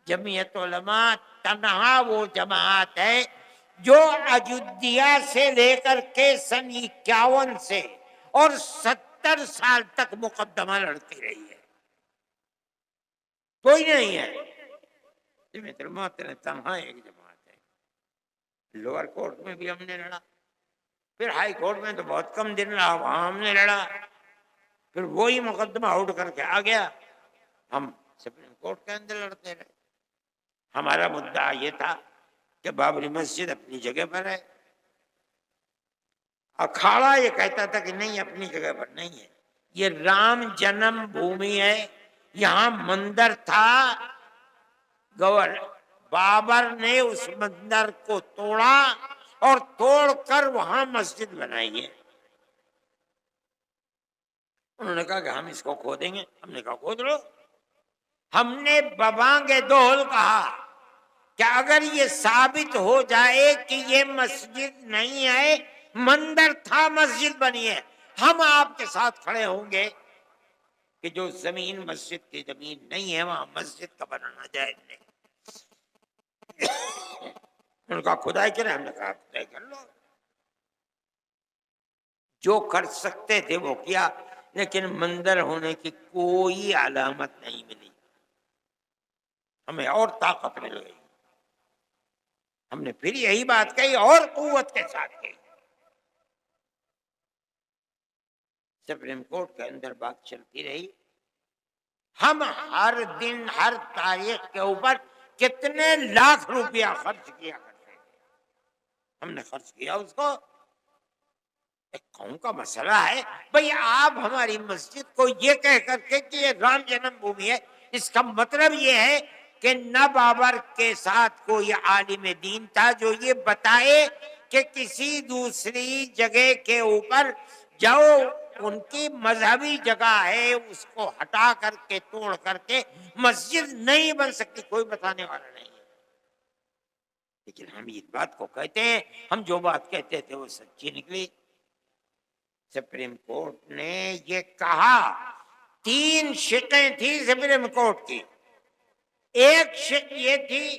جمعیت علماء تنہا وہ جماعت ہے جو اجودھیا سے لے کر کے سن 51 سے اور 70 سال تک مقدمہ لڑتی رہی ہے. کوئی نہیں ہے. جمعیت علماء تنہا ایک جماعت ہے. لوور کورٹ میں بھی ہم نے لڑا, پھر ہائی کورٹ میں تو بہت کم دن رہا, وہاں ہم نے لڑا, پھر وہی مقدمہ اٹھ کر کے آ گیا, ہم سپریم کورٹ کے اندر لڑتے رہے. ہمارا مدعا یہ تھا کہ بابری مسجد اپنی جگہ پر ہے. اکھاڑا یہ کہتا تھا کہ نہیں اپنی جگہ پر نہیں ہے, یہ رام جنم بھومی ہے, یہاں مندر تھا, بابر نے اس مندر کو توڑا اور توڑ کر وہاں مسجد بنائی ہے. انہوں نے کہا کہ ہم اس کو کھودیں گے. ہم نے کہا کھود لو. ہم نے ببانگ دول کہا کہ اگر یہ ثابت ہو جائے کہ یہ مسجد نہیں ہے, مندر تھا, مسجد بنی ہے, ہم آپ کے ساتھ کھڑے ہوں گے کہ جو زمین مسجد کی زمین نہیں ہے وہاں مسجد کا بنانا جائز نہیں. ان کا خدائی کرے, ہم نے کہا خدائی کر لو. جو کر سکتے تھے وہ کیا, لیکن مندر ہونے کی کوئی علامت نہیں ملی. ہمیں اور طاقت مل گئی. ہم نے پھر یہی بات کہی اور قوت کے ساتھ کہی. سپریم کورٹ کے اندر بات چلتی رہی. ہم ہر دن ہر تاریخ کے اوپر کتنے لاکھ روپیہ خرچ کیا کرتے تھے. ہم نے خرچ کیا اس کو. ایک قوم کا مسئلہ ہے بھئی, آپ ہماری مسجد کو یہ کہہ کر کے کہ یہ رام جنم بھومی ہے, اس کا مطلب یہ ہے کہ نہ بابر کے ساتھ کوئی عالم دین تھا جو یہ بتائے کہ کسی دوسری جگہ کے اوپر جاؤ, ان کی مذہبی جگہ ہے اس کو ہٹا کر کے توڑ کر کے مسجد نہیں بن سکتی, کوئی بتانے والا نہیں ہے. لیکن ہم اس بات کو کہتے ہیں, ہم جو بات کہتے تھے وہ سچی نکلی. سپریم کورٹ نے یہ کہا, 3 شقیں تھی سپریم کورٹ کی. ایک شک یہ تھی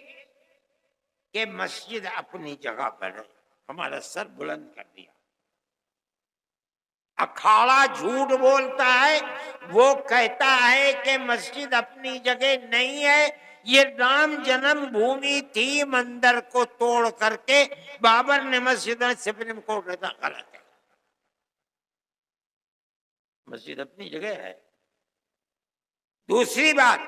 کہ مسجد اپنی جگہ پر ہے، ہمارا سر بلند کر دیا۔ اکھاڑا جھوٹ بولتا ہے، وہ کہتا ہے کہ مسجد اپنی جگہ نہیں ہے، یہ رام جنم بھومی تھی، مندر کو توڑ کر کے بابر نے مسجد سپریم کورٹ میں غلط ہے۔ مسجد اپنی جگہ ہے۔ دوسری بات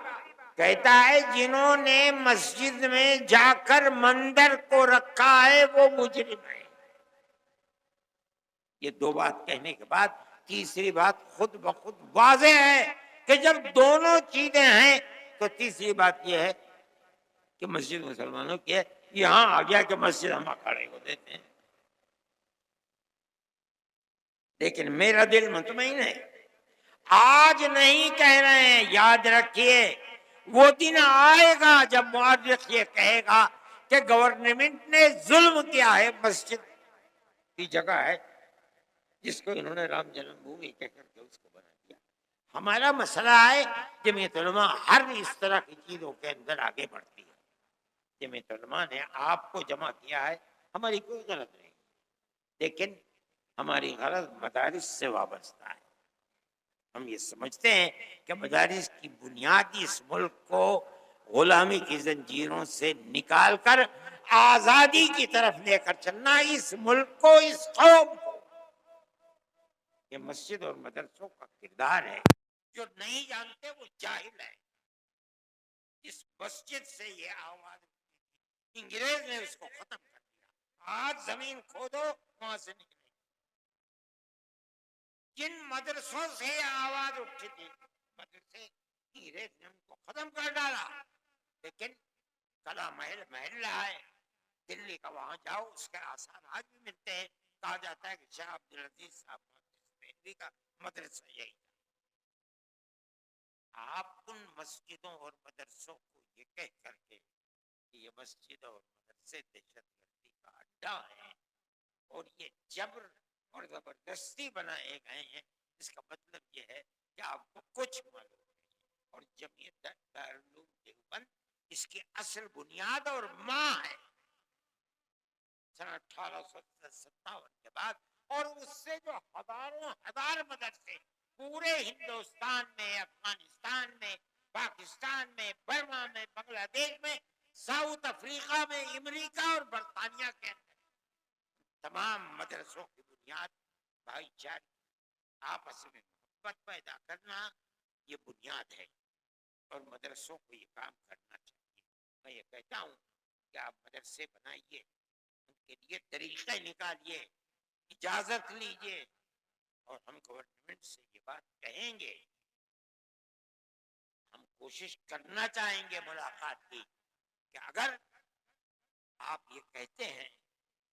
کہتا ہے جنہوں نے مسجد میں جا کر مندر کو رکھا ہے وہ مجرم ہے۔ یہ دو بات کہنے کے بعد تیسری بات خود بخود واضح ہے کہ جب دونوں چیزیں ہیں تو تیسری بات یہ ہے کہ مسجد مسلمانوں کی ہے، یہاں آ گیا کہ مسجد ہم کھڑے ہو دیتے ہیں۔ لیکن میرا دل مطمئن ہے، آج نہیں کہہ رہے ہیں، یاد رکھیے وہ دن آئے گا جب مورخ یہ کہے گا کہ گورنمنٹ نے ظلم کیا ہے، مسجد کی جگہ ہے جس کو انہوں نے رام جنم بھومی کہہ کر کے اس کو بنا دیا۔ ہمارا مسئلہ ہے جمعیت علماء ہر اس طرح کی چیزوں کے اندر آگے بڑھتی ہے۔ جمعیت علماء نے آپ کو جمع کیا ہے، ہماری کوئی غلط نہیں، لیکن ہماری غرض مدارس سے وابستہ ہے۔ ہم یہ سمجھتے ہیں کہ مدارس کی بنیادی اس ملک کو غلامی کی زنجیروں سے نکال کر آزادی کی طرف لے کر چلنا، اس ملک کو، اس قوم کو۔ یہ مسجد اور مدرسوں کا کردار ہے۔ جو نہیں جانتے وہ جاہل ہے۔ اس مسجد سے یہ آواز انگریز نے اس کو ختم کر دیا۔ آج زمین کھودو وہاں سے نکلے۔ جن مدرسوں سے یہ آواز اٹھی تھی، مدرسے انگریز نے ان کو ختم کر ڈالا، لیکن کلا محل محل رہا ہے۔ دلی کا وہاں جاؤ، اس کے آثار آج بھی ملتے ہیں۔ کہا جاتا ہے کہ شاہ عبدالعزیز صاحب دہلوی کا مدرسہ یہی تھا۔ آپ ان مسجدوں اور مدرسوں کو یہ کہہ کر کے کہ یہ مسجد اور مدرسے دہشت گردی کا اڈا ہے اور یہ جبر اور زبردستی بنائے گئے ہیں، اس کا مطلب یہ ہے کہ آپ کو کچھ معلوم نہیں۔ اور جمعیت دارالعلوم دیوبند اس کی اصل بنیاد اور ماں ہے، سن 1857 کے بعد، اور اس سے جو ہزاروں ہزار مدرسے پورے ہندوستان میں، افغانستان میں، پاکستان میں، برما میں، بنگلہ دیش میں، ساؤتھ افریقہ میں، امریکہ اور برطانیہ کے اندر، تمام مدرسوں کی بنیاد بھائی چارے، آپس میں محبت پیدا کرنا، یہ بنیاد ہے، اور مدرسوں کو یہ کام کرنا چاہیے۔ میں یہ کہتا ہوں کہ آپ مدرسے بنائیے، ان کے لیے طریقے نکالیے، اجازت لیجیے، اور ہم گورنمنٹ سے یہ بات کہیں گے، ہم کوشش کرنا چاہیں گے ملاقات کی، کہ اگر آپ یہ کہتے ہیں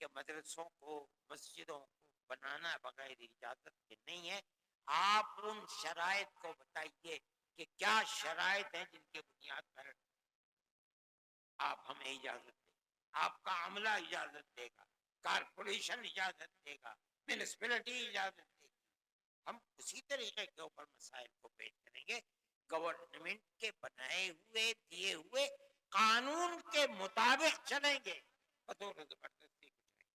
کہ مدرسوں کو، مسجدوں کو بنانا بغیر اجازت کے نہیں ہے، آپ ان شرائط کو بتائیے کہ کیا شرائط ہیں جن کے بنیاد پر آپ ہمیں اجازت دیں۔ آپ کا عملہ اجازت دے گا، کارپوریشن اجازت دے گا، میونسپلٹی اجازت دے گی، ہم اسی طریقے کے اوپر مسائل کو پیش کریں گے۔ گورنمنٹ کے بنائے ہوئے، دیے ہوئے قانون کے مطابق چلیں گے، بطور زبردستی کچھ نہیں۔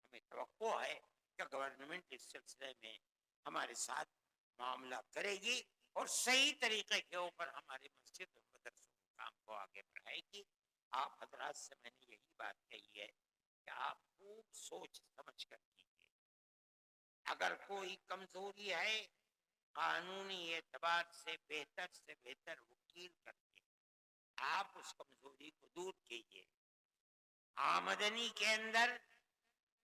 ہمیں توقع ہے کہ گورنمنٹ اس سلسلے میں ہمارے ساتھ معاملہ کرے گی اور صحیح طریقے کے اوپر ہمارے مسجد اور مدرسوں کے کام کو آگے بڑھائے گی۔ آپ حضرات سے میں نے یہی بات کہی ہے کہ آپ خوب سوچ سمجھ کر کیجیے۔ اگر کوئی کمزوری ہے، قانونی اعتبار سے بہتر وکیل کر کے آپ اس کمزوری کو دور کیجیے۔ آمدنی کے اندر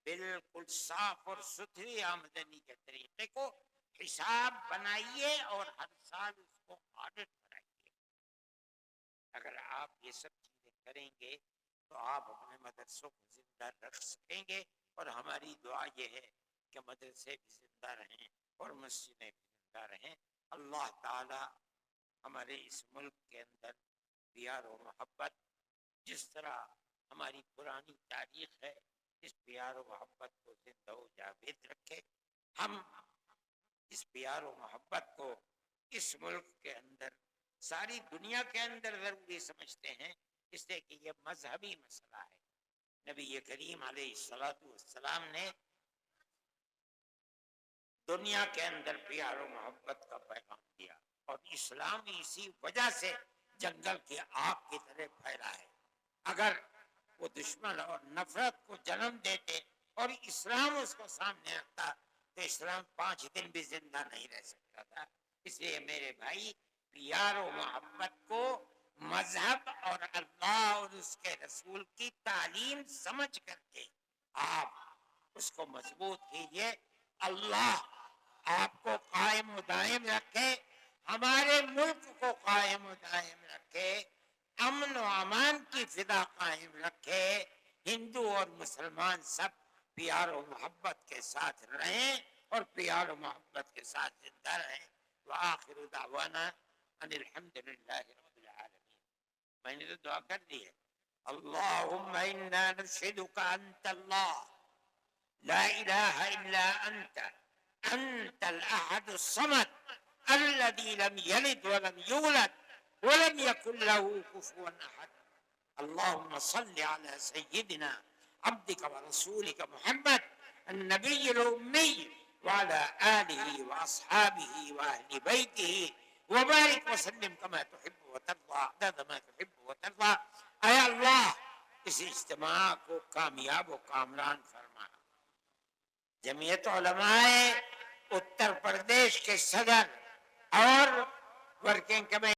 بالکل صاف اور ستھری آمدنی کے طریقے کو حساب بنائیے اور ہر سال اس کو آڈٹ کرائیے۔ اگر آپ یہ سب چیزیں کریں گے تو آپ اپنے مدرسوں کو زندہ رکھ سکیں گے، اور ہماری دعا یہ ہے کہ مدرسے بھی زندہ رہیں اور مسجدیں بھی زندہ رہیں۔ اللہ تعالی ہمارے اس ملک کے اندر پیار و محبت، جس طرح ہماری پرانی تاریخ ہے، اس پیار و محبت کو زندہ و جاوید رکھے۔ ہم اس پیار و محبت کو اس ملک کے اندر ساری دنیا کے اندر ضروری سمجھتے ہیں، اس لیے کہ یہ مذہبی مسئلہ ہے۔ نبی کریم علیہ السلام نے دنیا کے اندر پیار و محبت کا پیغام دیا، اور اسلام اسی وجہ سے جنگل کی آگ کی طرح پھیلا ہے۔ اگر وہ دشمن اور نفرت کو جنم دیتے اور اسلام اس کو سامنے رکھتا تو اسلام 5 دن بھی زندہ نہیں رہ سکتا تھا۔ اس لیے میرے بھائی، پیار و محبت کو مذہب اور اللہ اور اس کے رسول کی تعلیم سمجھ کر کے آپ اس کو مضبوط کیجئے۔ اللہ آپ کو قائم و دائم رکھے، ہمارے ملک کو قائم و دائم رکھے، امن و امان کی فضا قائم رکھے، ہندو اور مسلمان سب پیار و محبت کے ساتھ رہیں اور پیار و محبت کے ساتھ زندہ رہیں۔ وآخر دعوانا ان الحمد للہ رب العالمین۔ میں نے تو دعا کر دی ہے، اللہم انا نشہدک انت اللہ لا الہ الا انت انت الاحد الصمد الذي لم يلد ولم يولد ولم يكن له كفوا احد۔ اللهم صل على سيدنا عبدك ورسولك محمد النبي الأمي وعلى آله وأصحابه وأهل بيته وبارك وسلم كما تحب وترضى عدد ما تحب وترضى۔ اے اللہ، اس اجتماع کو کامیاب و کامران فرما۔ جمعیت علماء اتر پردیش کے صدر اور ورکنگ کمیٹی